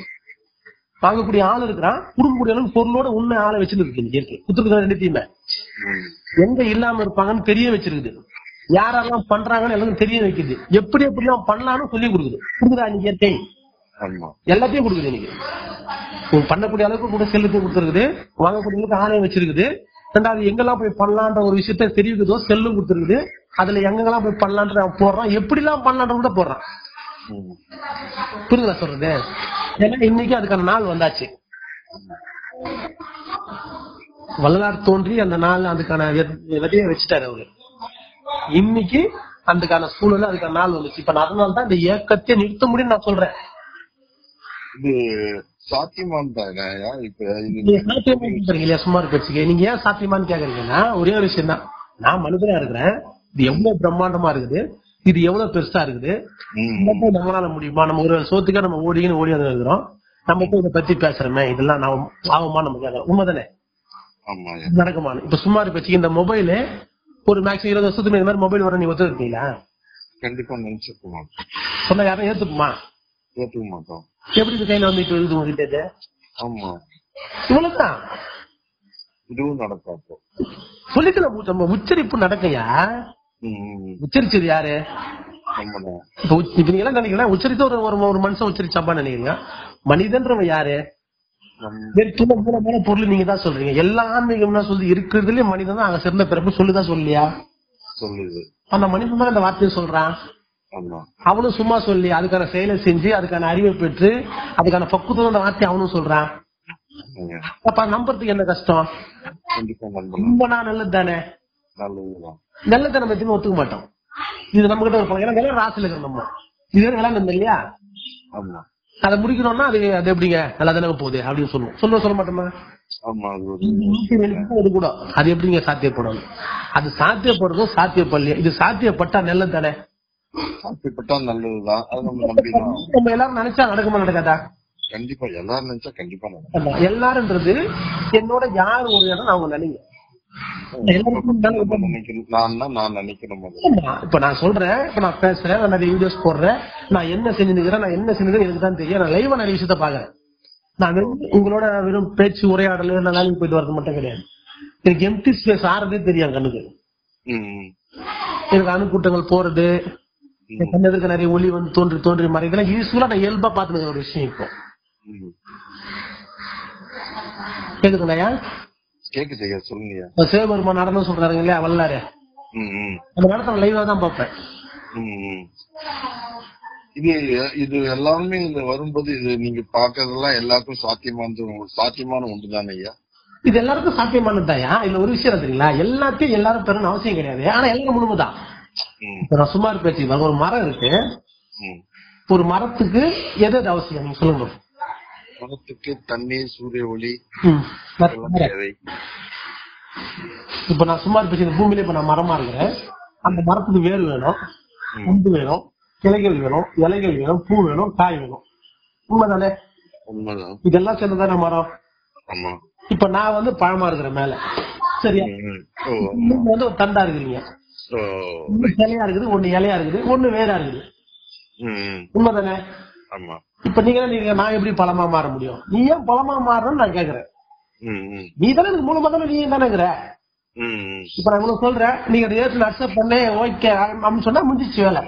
வாங்கக்கூடிய ஆள் இருக்கிறான், கொடுக்கக்கூடிய அளவுக்கு பொருளோட உண்மை ஆளை வச்சிருக்கு. இயற்கை குத்துருக்க ரெண்டுத்தையுமே எங்க இல்லாம இருப்பாங்கன்னு தெரிய வச்சிருக்குது, யாரெல்லாம் பண்றாங்கன்னு எல்லாரும் தெரிய வைக்குது, எப்படி எப்படிலாம் பண்ணலாம்னு சொல்லி கொடுக்குதா இன்னைக்கு இயற்கை? எல்லாத்தையும் கொடுக்குது. இன்னைக்கு பண்ணக்கூடிய அளவுக்கு கூட செல்லுக்கு கொடுத்துருக்குது, வாங்கக்கூடிய அளவுக்கு ஆணையம் வச்சிருக்குது. ரெண்டாவது எங்கெல்லாம் போய் பண்ணலான்ற ஒரு விஷயத்த தெரியுதோ செல்லும் கொடுத்துருக்குது, அதுல எங்கெல்லாம் போய் பண்ணலான்ற போடுறான், எப்படி எல்லாம் பண்ணலான்ற கூட போடுறான். புரியுதா சொல்றது? ஏன்னா இன்னைக்கு அதுக்கான நாள் வந்தாச்சு. வள்ளலார் தோன்றி அந்த நாள் அதுக்கான விதையை வச்சுட்டாரு அவரு. இன்னைக்கு அதுக்கான சூழல் அதுக்கான நாள் வந்துச்சு. இப்ப அதனால தான் இந்த இயக்கத்தை நிறுத்த முடியும் நான் சொல்றேன். சுமார் பேச்சுக்கு நீங்க ஏன் சாத்தியமான்னு கேக்குறீங்கன்னா ஒரே ஒரு விஷயம் தான், நான் மனிதனா இருக்கிறேன், இது எவ்வளவு பிரம்மாண்டமா இருக்குது, இது எவ்வளவு பெருசா இருக்குது, நம்மளால முடியுமா? நம்ம ஒரு சோத்துக்கா நம்ம ஓடின்னு ஓடி வந்து இருக்கிறோம், நம்ம போய் இதை பத்தி பேசுறோமே, இதெல்லாம் நான் ஆகுமா நம்ம கேட்கறோம். உண்மைதானே? நடக்குமா? இப்ப சுமார் பேச்சுக்கு இந்த மொபைலு ஒரு மேக்ஸிமம் 20 வருஷத்துக்கு இந்த மாதிரி மொபைல் வர நீ ஒத்து இருக்கீங்களா? கண்டிப்பா நினைச்சிருக்கோம். சொன்னா யாரும் ஏத்துக்குமா? ஏத்துக்க மாட்டோம். எப்படி இது கையில வந்துட்டு இருக்குது உங்ககிட்ட? ஆமா, இவ்வளவுதான். இதுவும் நடக்கும். சொல்லிக்கலாம், நம்ம உச்சரிப்பு நடக்கையா? உச்சரிச்சது யாரு? இப்ப நீங்க எல்லாம் நினைக்கிறேன் உச்சரித்த ஒரு மனுஷன் உச்சரிச்சாப்பான்னு நினைக்கிறீங்க. மனிதன்றவன் யாரு? மூலமான பொருள் நீங்க தான் சொல்றீங்க. எல்லா ஆன்மீகம்னா சொல்லி இருக்கிறதுலயே மனிதன் தான் அங்க சிறந்த பிறப்பு சொல்லுதான் சொல்லியா? சொல்லுது. அந்த மனிதன் தான் அந்த வார்த்தையை சொல்றான். ஆமா. அவனும் சும்மா சொல்லி அதுக்கான செயலை செஞ்சு அதுக்கான அறிவை பெற்று அதுக்கான பக்குவத்தோட அந்த வார்த்தையை அவனும் சொல்றான். அப்ப நம்புறதுக்கு என்ன கஷ்டம்? கண்டிப்பா நம்பலாம். ரொம்ப நல்லது தானே. நல்லதுதான். நல்லதை நம்ம எதுவுமே ஒத்துக்க மாட்டோம். இது நம்ம கிட்ட ஒரு ஏன்னா விளையாட ராசில இருக்கிற நம்ம இது விளையாண்டு இல்லையா? ஆமா. அதை முடிக்கணும்னா அது அது எப்படிங்க நல்லா தானே போகுது அப்படின்னு சொல்ல மாட்டோமா? ஆமா. அது கூட அது எப்படிங்க சாத்தியப்படும்? அது சாத்தியப்படுறதும் சாத்தியப்படலையா? இது சாத்தியப்பட்டா நல்லது தானே. சாத்தியப்பட்டா நல்லதுதான். அது நம்ம நம்பிதான். நம்ம எல்லாரும் நினைச்சா நடக்குமா நடக்காதா? கண்டிப்பா எல்லாரும் நினைச்சா கண்டிப்பா நடக்கும். எல்லாருன்றது என்னோட யார் ஒரு இடம் அவங்க நினைங்க. நான் நினைக்கிறேன். இப்ப நான் சொல்றேன், இப்ப நான் பேசுறேன், நான் நிறைய வீடியோஸ் போடுறேன், நான் என்ன செஞ்சுக்கிறேன், நான் என்ன செஞ்சது எனக்கு தான் தெரியும். நான் லைவா நிறைய விஷயத்த பாக்குறேன். நான் உங்களோட வெறும் பேச்சு உரையாடல் நான் வேலைக்கு போயிட்டு வரது மட்டும் கிடையாது. எனக்கு எம்டி ஸ்பேஸ் ஆறதே தெரியும் கண்ணுக்கு. எனக்கு அணுக்கூட்டங்கள் போறது, கண்ணதுக்கு நிறைய ஒளி வந்து தோன்றி மறைதெல்லாம் யூஸ்ஃபுல்லா நான் இயல்பா பாத்துக்கிற ஒரு விஷயம். இப்போ கேக்குதுங்கய்யா? கேக்குது, சொல்லுங்க. சிவபெருமான் நடனம் சொல்றாருங்க இல்லையா, வல்லாரு, அந்த நடனம் லைவா தான் பாப்பேன். இது எல்லாமே இந்த வரும்போது இது நீங்க பாக்குறதெல்லாம் எல்லாருக்கும் சாத்தியமான ஒன்றுதானே ஐயா? இது எல்லாருக்கும் சாத்தியமானதாயா? இல்ல ஒரு விஷயம் தெரியுங்களா, எல்லாத்தையும் எல்லாரும் பெறணும் அவசியம் கிடையாது. ஆனா எல்லாரும் முழுமைதான். இப்ப நான் சுமார் பேச்சு, ஒரு மரம் இருக்கு, ஒரு மரத்துக்கு எது அவசியம் நீங்க சொல்லுங்க. மரத்துக்கு தண்ணீர், சூரிய ஒளி. இப்ப நான் சுமார் பேச்சு, இந்த பூமியில இப்ப நான் மரமா இருக்கிறேன், அந்த மரத்துக்கு வேர் வேணும், அம்பு வேணும், கிளைகள் வேணும், இலைகள் வேணும், பூ வேணும், காய் வேணும். உண்மைதானே? உண்மைதான். இதெல்லாம் சேர்ந்ததானே மரம். இப்ப நான் வந்து பழமா இருக்கிறேன் மேல, சரியா? நீங்க வந்து ஒரு தண்டா இருக்கிறீங்க, இலையா இருக்குது, ஒண்ணு இலையா இருக்குது, ஒண்ணு வேறா இருக்குது. உண்மைதானே? இப்ப நீங்க நான் எப்படி பழமா மாற முடியும்? நீ ஏன் பழமா மாறணும்னு நான் கேக்குறேன். நீ தானே இதுக்கு மூலமா தானே நீ தானேங்கிற. இப்ப நான் இவ்வளவு சொல்றேன், நீங்க ஏற்று அக்செப்ட் பண்ண ஓகே அப்படின்னு சொன்னா முடிஞ்சிச்சு வேலை.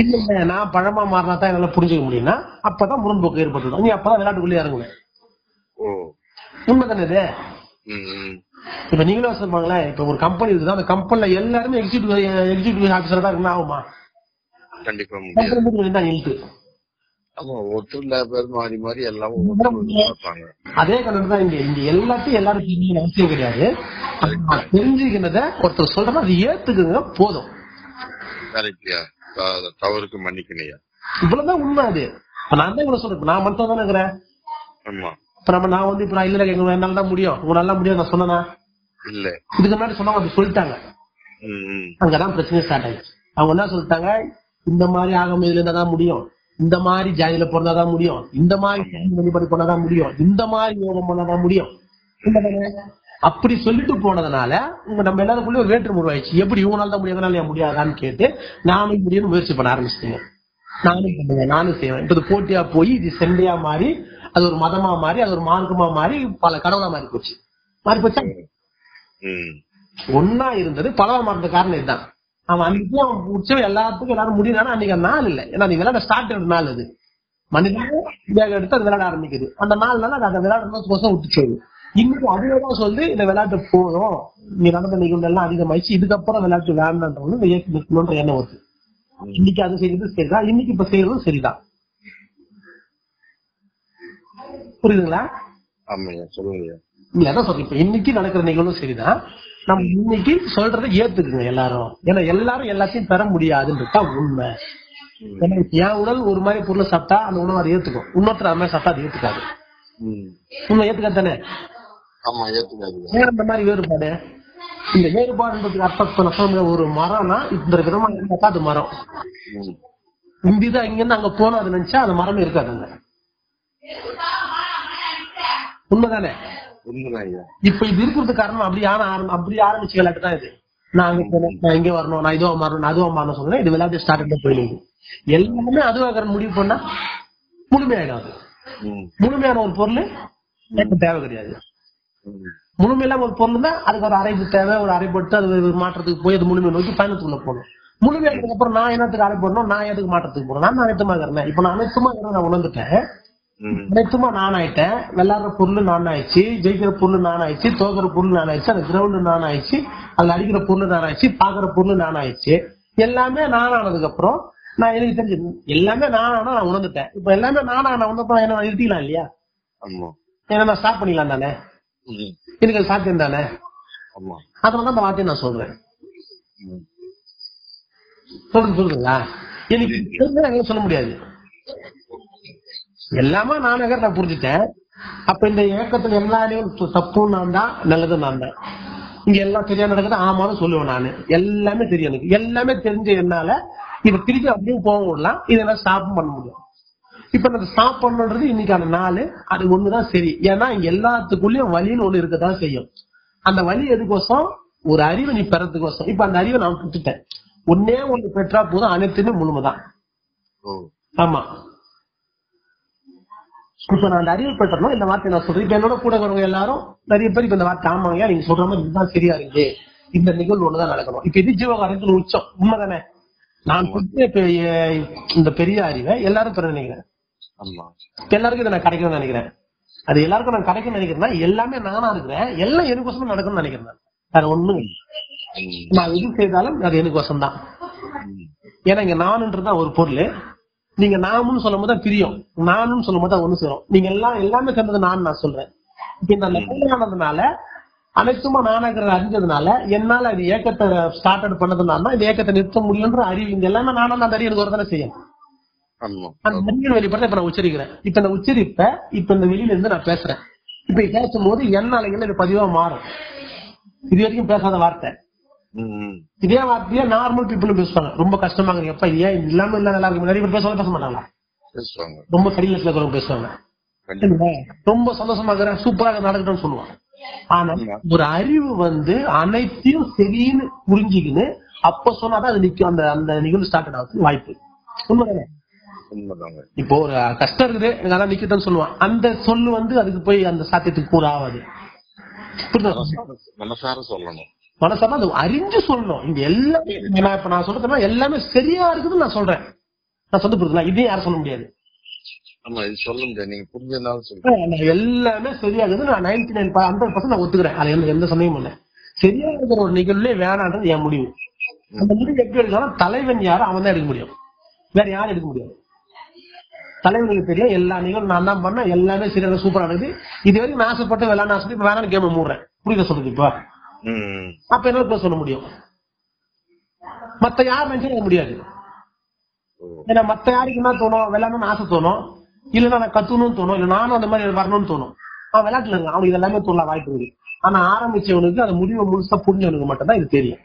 இல்ல நான் பழமா மாறினா தான் என்னால புரிஞ்சுக்க முடியும்னா அப்பதான் முரண்போக்கு ஏற்பட்டுடும். நீ அப்பதான் விளையாட்டுக்குள்ளே இறங்குவேன். உண்மைதானே இது? இப்ப நீங்களும் சொல்லுவாங்களே, இப்ப ஒரு கம்பெனி இருக்குதான், அந்த கம்பெனில எல்லாருமே எக்ஸிக்யூட்டிவ் ஆபீசரா தான் இருக்கணும், ஆகுமா? கண்டிப்பா இழுத்து அதே கணக்கு தான் இங்க எல்லாத்தையும் எல்லாரும் தெரிஞ்சுக்கணும் அவசியம் கிடையாது. தெரிஞ்சுக்கிறத ஒருத்தர் சொல்றா அது ஏத்துக்குங்க போதும். தவறுக்கு மன்னிக்கணையா, இவ்வளவுதான் உண்மை. அது நான் தான் இவ்வளவு சொல்றேன், நான் மட்டும் தானே இருக்கிறேன். இப்ப நான் வந்து இப்ப நான் இல்ல எங்க என்னால தான் முடியும், உங்க நல்லா முடியாது நான் சொன்னா இல்ல. இதுக்கு முன்னாடி சொன்னாங்க, அப்படி சொல்லிட்டாங்க. அங்கதான் பிரச்சனை ஸ்டார்ட் ஆயிடுச்சு. அவங்க என்ன சொல்லிட்டாங்க, இந்த மாதிரி ஆகும் இதுல இருந்தாதான் முடியும், இந்த மாதிரி ஜாதியில பிறந்தாதான் முடியும், இந்த மாதிரி வழிபாடு பண்ணாதான் முடியும், இந்த மாதிரி யோகம் பண்ணாதான் முடியும். அப்படி சொல்லிட்டு போனதுனால நம்ம எல்லாருக்குள்ளே ஒரு வேற்று உருவாயிடுச்சு. எப்படி இவங்களால தான் முடியாதனால ஏன் முடியாதான்னு கேட்டு நானும் முடியும்னு முயற்சி பண்ண ஆரம்பிச்சிட்டீங்க. நானும் பண்ணுவேன், நானும் செய்வேன். இப்ப இது போட்டியா போய் இது செண்டையா மாறி, அது ஒரு மதமா மாறி, அது ஒரு மார்க்கமா மாறி, பல கடவுளா மாறி போச்சு. மாறி போச்சா? ஒன்னா இருந்தது பலவா மாறின காரணம் இதுதான். அவன் அன்னைக்கு அவன் உற்சவம் எல்லாத்துக்கும் எல்லாரும் முடியுறானா அன்னைக்கு அந்த நாள் இல்ல. ஏன்னா நீ விளையாட ஸ்டார்ட் ஆகிற நாள் அது. மனிதன் எடுத்து அது விளையாட ஆரம்பிக்குது. அந்த நாள் அதை விளையாடுறதுக்கோசம் விட்டுச்சு. இன்னைக்கு அதுவேதான் சொல்லி இந்த விளையாட்டு போதும், நீ நடந்த நிகழ்வு எல்லாம் அதிகமாயிடுச்சு, இதுக்கப்புறம் விளையாட்டு வேண்டாம்ன்ற நிற்கணும்ன்ற எண்ணம் வருது. இன்னைக்கு அது செய்யறது சரிதான், இன்னைக்கு இப்ப செய்யறதும் சரிதான். புரியுதுங்களா? நீ அதான் சொல்ற, இப்ப இன்னைக்கு நடக்கிற நிகழ்வும் சரிதான், நம்ம இன்னைக்கு சொல்றதை ஏத்துக்குங்க எல்லாரும். ஏன்னா எல்லாரும் எல்லாத்தையும் பெற முடியாதுன்றதுதான் உண்மை. ஏன்னா என் உடல் ஒரு மாதிரி பொருளை சாப்பிட்டா அந்த உணவு அதை ஏத்துக்கும், இன்னொருத்தர் அது மாதிரி சாப்பிட்டா அது ஏத்துக்காது. உண்மை ஏத்துக்காதானே? ஏன் அந்த மாதிரி வேறுபாடு? இந்த வேறுபாடுன்றதுக்கு அர்த்தம் ஒரு மரம்னா இந்த விதமா இருந்தாக்கா அது மரம். இந்திதான் இங்க இருந்து அங்க போனோம் அது நினைச்சா அந்த மரமே இருக்காதுங்க. உண்மைதானே? இப்ப இது இருக்கிறது காரணம் அப்படி ஆரம்பிச்சு விளையாட்டு தான் இது. நான் அங்க போனேன், நான் இங்க வரணும், நான் இதுவா மாறணும், நான் அதுவா மாறணும் சொல்றேன். இது விளையாட்டு ஸ்டார்ட் போயிடுது. எல்லாமே அதுவாக முடிவு பண்ணா முழுமையாயிடாது. முழுமையான ஒரு பொருள் எனக்கு தேவை கிடையாது. முழுமையில்லாம ஒரு பொருள் தான் அதுக்கு ஒரு அரைப்பு தேவை, ஒரு அரைப்பட்டு அது மாற்றத்துக்கு போய் அது முழுமையை நோக்கி பயணத்துக்குள்ள போகணும். முழுமையானதுக்கு அப்புறம் நான் என்னத்துக்கு அரை போடணும், நான் எதுக்கு மாற்றத்துக்கு போறேன்? நான் அனைத்துமா இருக்கிறேன். இப்ப நான் அனைத்துமா இருக்கிறேன், நான் உணர்ந்துட்டேன். அனைத்துமா நான் ஆயிட்டேன். விளையாடுற பொருள் நான் ஆயிடுச்சு, ஜெயிக்கிற பொருள் நான் ஆயிடுச்சு, தோக்குற பொருள் நான் ஆயிடுச்சு, அந்த கிரவுண்ட் நான் ஆயிடுச்சு, அதுல அடிக்கிற பொருள் நான் ஆயிடுச்சு, பாக்குற பொருள் நான் ஆயிடுச்சு. எல்லாமே நான் ஆனதுக்கு அப்புறம் நான் எனக்கு தெரிஞ்சு எல்லாமே நானா நான் உணர்ந்துட்டேன். இப்ப எல்லாமே நானா நான் உணர்ந்தப்ப என்ன நிறுத்திக்கலாம் இல்லையா? ஏன்னா நான் ஸ்டார்ட் பண்ணிக்கலாம் தானே, எனக்கு அது சாத்தியம் தானே. அதனாலதான் அந்த வார்த்தையை நான் சொல்றேன். சொல்லுங்களா? எனக்கு சொல்ல முடியாது. எல்லாமே நானாக நான் புரிஞ்சுட்டேன். அப்ப இந்த இயக்கத்துல எல்லாரையும் தப்பும் நான் தான், நல்லதும் நான் தான். இங்க எல்லாம் சரியா நடக்குது ஆமான்னு சொல்லுவேன் நானு. எல்லாமே தெரியும் எனக்கு. எல்லாமே தெரிஞ்ச என்னால இதை திருப்பி அப்படியே போக விடலாம், இதெல்லாம் ஸ்டாப் பண்ண முடியும். இப்ப நம்ம ஸ்டாப் பண்ணுன்றது இன்னைக்கான நாள். அது ஒண்ணுதான் சரி. ஏன்னா இங்க எல்லாத்துக்குள்ளயும் வழின்னு ஒண்ணு இருக்கதான் செய்யும். அந்த வழி எதுக்கோசம்? ஒரு அறிவை நீ பெறதுக்கோசம். இப்ப அந்த அறிவை நான் விட்டுட்டேன். ஒன்னே ஒண்ணு பெற்றா போதும், அனைத்துமே முழுமைதான். ஆமா, இப்ப நான் அந்த அறிவு பெற்றணும். இந்த வார்த்தை நான் சொல்றேன். இப்ப என்னோட கூட வரவங்க எல்லாரும் நிறைய பேர் இப்ப இந்த வார்த்தை ஆமாங்க நீங்க சொல்ற மாதிரி இதுதான் சரியா இருக்கு, இந்த நிகழ்வு ஒண்ணுதான் நடக்கணும். இப்ப இது ஜீவகாரத்துல உச்சம் உண்மைதானே? நான் இப்ப இந்த பெரிய அறிவை எல்லாரும் பெற நினைக்கிறேன். எல்லாருக்கும் இதை நான் கிடைக்கணும்னு நினைக்கிறேன். அது எல்லாருக்கும் நான் கிடைக்கணும்னு நினைக்கிறேன்னா எல்லாமே நானா இருக்கிறேன், எல்லாம் எனக்கோசம் நடக்கணும்னு நினைக்கிறேன். வேற ஒண்ணும் நான் எது செய்தாலும் அது எனக்கோசம் தான். ஏன்னா இங்க நானுன்றதுதான் ஒரு பொருள். நீங்க நாமுன்னு சொல்லும் போது பிரியும், நானும் சொல்லும் போது ஒண்ணு சேரும். நீங்க எல்லாமே சேர்ந்தது நான் சொல்றேன். இப்ப இந்த லெவலானதுனால அனைத்துமா நானாகிறத அறிஞ்சதுனால என்னால அது ஏக்கத்தை ஸ்டார்ட் பண்ணதுனால இந்த ஏக்கத்தை நிறுத்த முடியும்ன்ற அறிவு இங்க எல்லாமே நானும் அந்த அறிவு எனக்கு ஒரு தானே செய்யும். அந்த அறிவின் வெளிப்பட இப்ப நான் உச்சரிக்கிறேன். இப்ப இந்த உச்சரிப்ப இப்ப இந்த வெளியில இருந்து நான் பேசுறேன். இப்ப பேசும்போது என்னால இது பதிவா மாறும். இது வரைக்கும் பேசாத வார்த்தை இதே வார்த்தையா நார்மல் பீப்புளும் பேசுவாங்க. ரொம்ப கஷ்டமாக எப்ப ஏன் இல்லாம இல்ல நல்லா இருக்கு நிறைய பேர் பேச மாட்டாங்களா? ரொம்ப சரியில்லை இருக்கிறவங்க பேசுவாங்க. ரொம்ப சந்தோஷமாக சூப்பராக நடக்கட்டும்னு சொல்லுவாங்க. ஆனா ஒரு அறிவு அனைத்தையும் சரின்னு புரிஞ்சுக்கின்னு அப்ப சொன்னாதான் அது நிக்கும். அந்த நிகழ்வு ஸ்டார்ட் ஆகுது வாய்ப்பு. உண்மைதானே? இப்போ ஒரு கஷ்டம் இருக்குது எனக்கு அதான் நிக்கட்டும்னு சொல்லுவான். அந்த சொல்லு அதுக்கு போய் அந்த சாத்தியத்துக்கு கூட ஆகாது. மனசார சொல்லணும், மனசார அது அறிஞ்சு சொல்லணும். இங்க எல்லாமே இப்ப நான் சொல்றதுன்னா எல்லாமே சரியா இருக்குதுன்னு நான் சொல்றேன். நான் சொல்ல புரியுதுங்களா? இதையும் யாரும் சொல்ல முடியாது. எல்லாமே சரியா இருக்குது. நான் 99% நான் ஒத்துக்கிறேன். அது எந்த சமயமும் இல்லை. சரியா இருக்கிற ஒரு நிகழ்வுலே வேணான்றது என் முடிவு. அந்த முடிவு எப்படி எடுக்கலாம்? தலைவன் யாரும் அவன் தான் எடுக்க முடியும், வேற யாரும் எடுக்க முடியாது. தலைவனுக்கு தெரியும் எல்லா நிகழ்வும் நான் தான் பண்ண, எல்லாமே சரியான சூப்பரா இருக்குது. இது வரைக்கும் நான் ஆசைப்பட்டு விளையாட ஆசைப்பட்டு இப்ப வேணாலும் கேம மூடுறேன். புரியுத சொல்றது? இப்ப அப்ப என்ன சொல்ல முடியும்? மத்த யார் நினைச்சா முடியாது. ஏன்னா மத்த யாருக்கு என்ன தோணும்? விளையாடணும்னு ஆசை தோணும், இல்லன்னா நான் கத்துணும்னு தோணும், இல்ல நானும் அந்த மாதிரி வரணும்னு தோணும். அவன் விளையாட்டுல இருக்கு, அவனுக்கு இதெல்லாமே தோணலாம் வாய்ப்பு இருக்கு. ஆனா ஆரம்பிச்சவனுக்கு அந்த முடிவை முழுசா புரிஞ்சவனுக்கு மட்டும் தான் இது தெரியும்.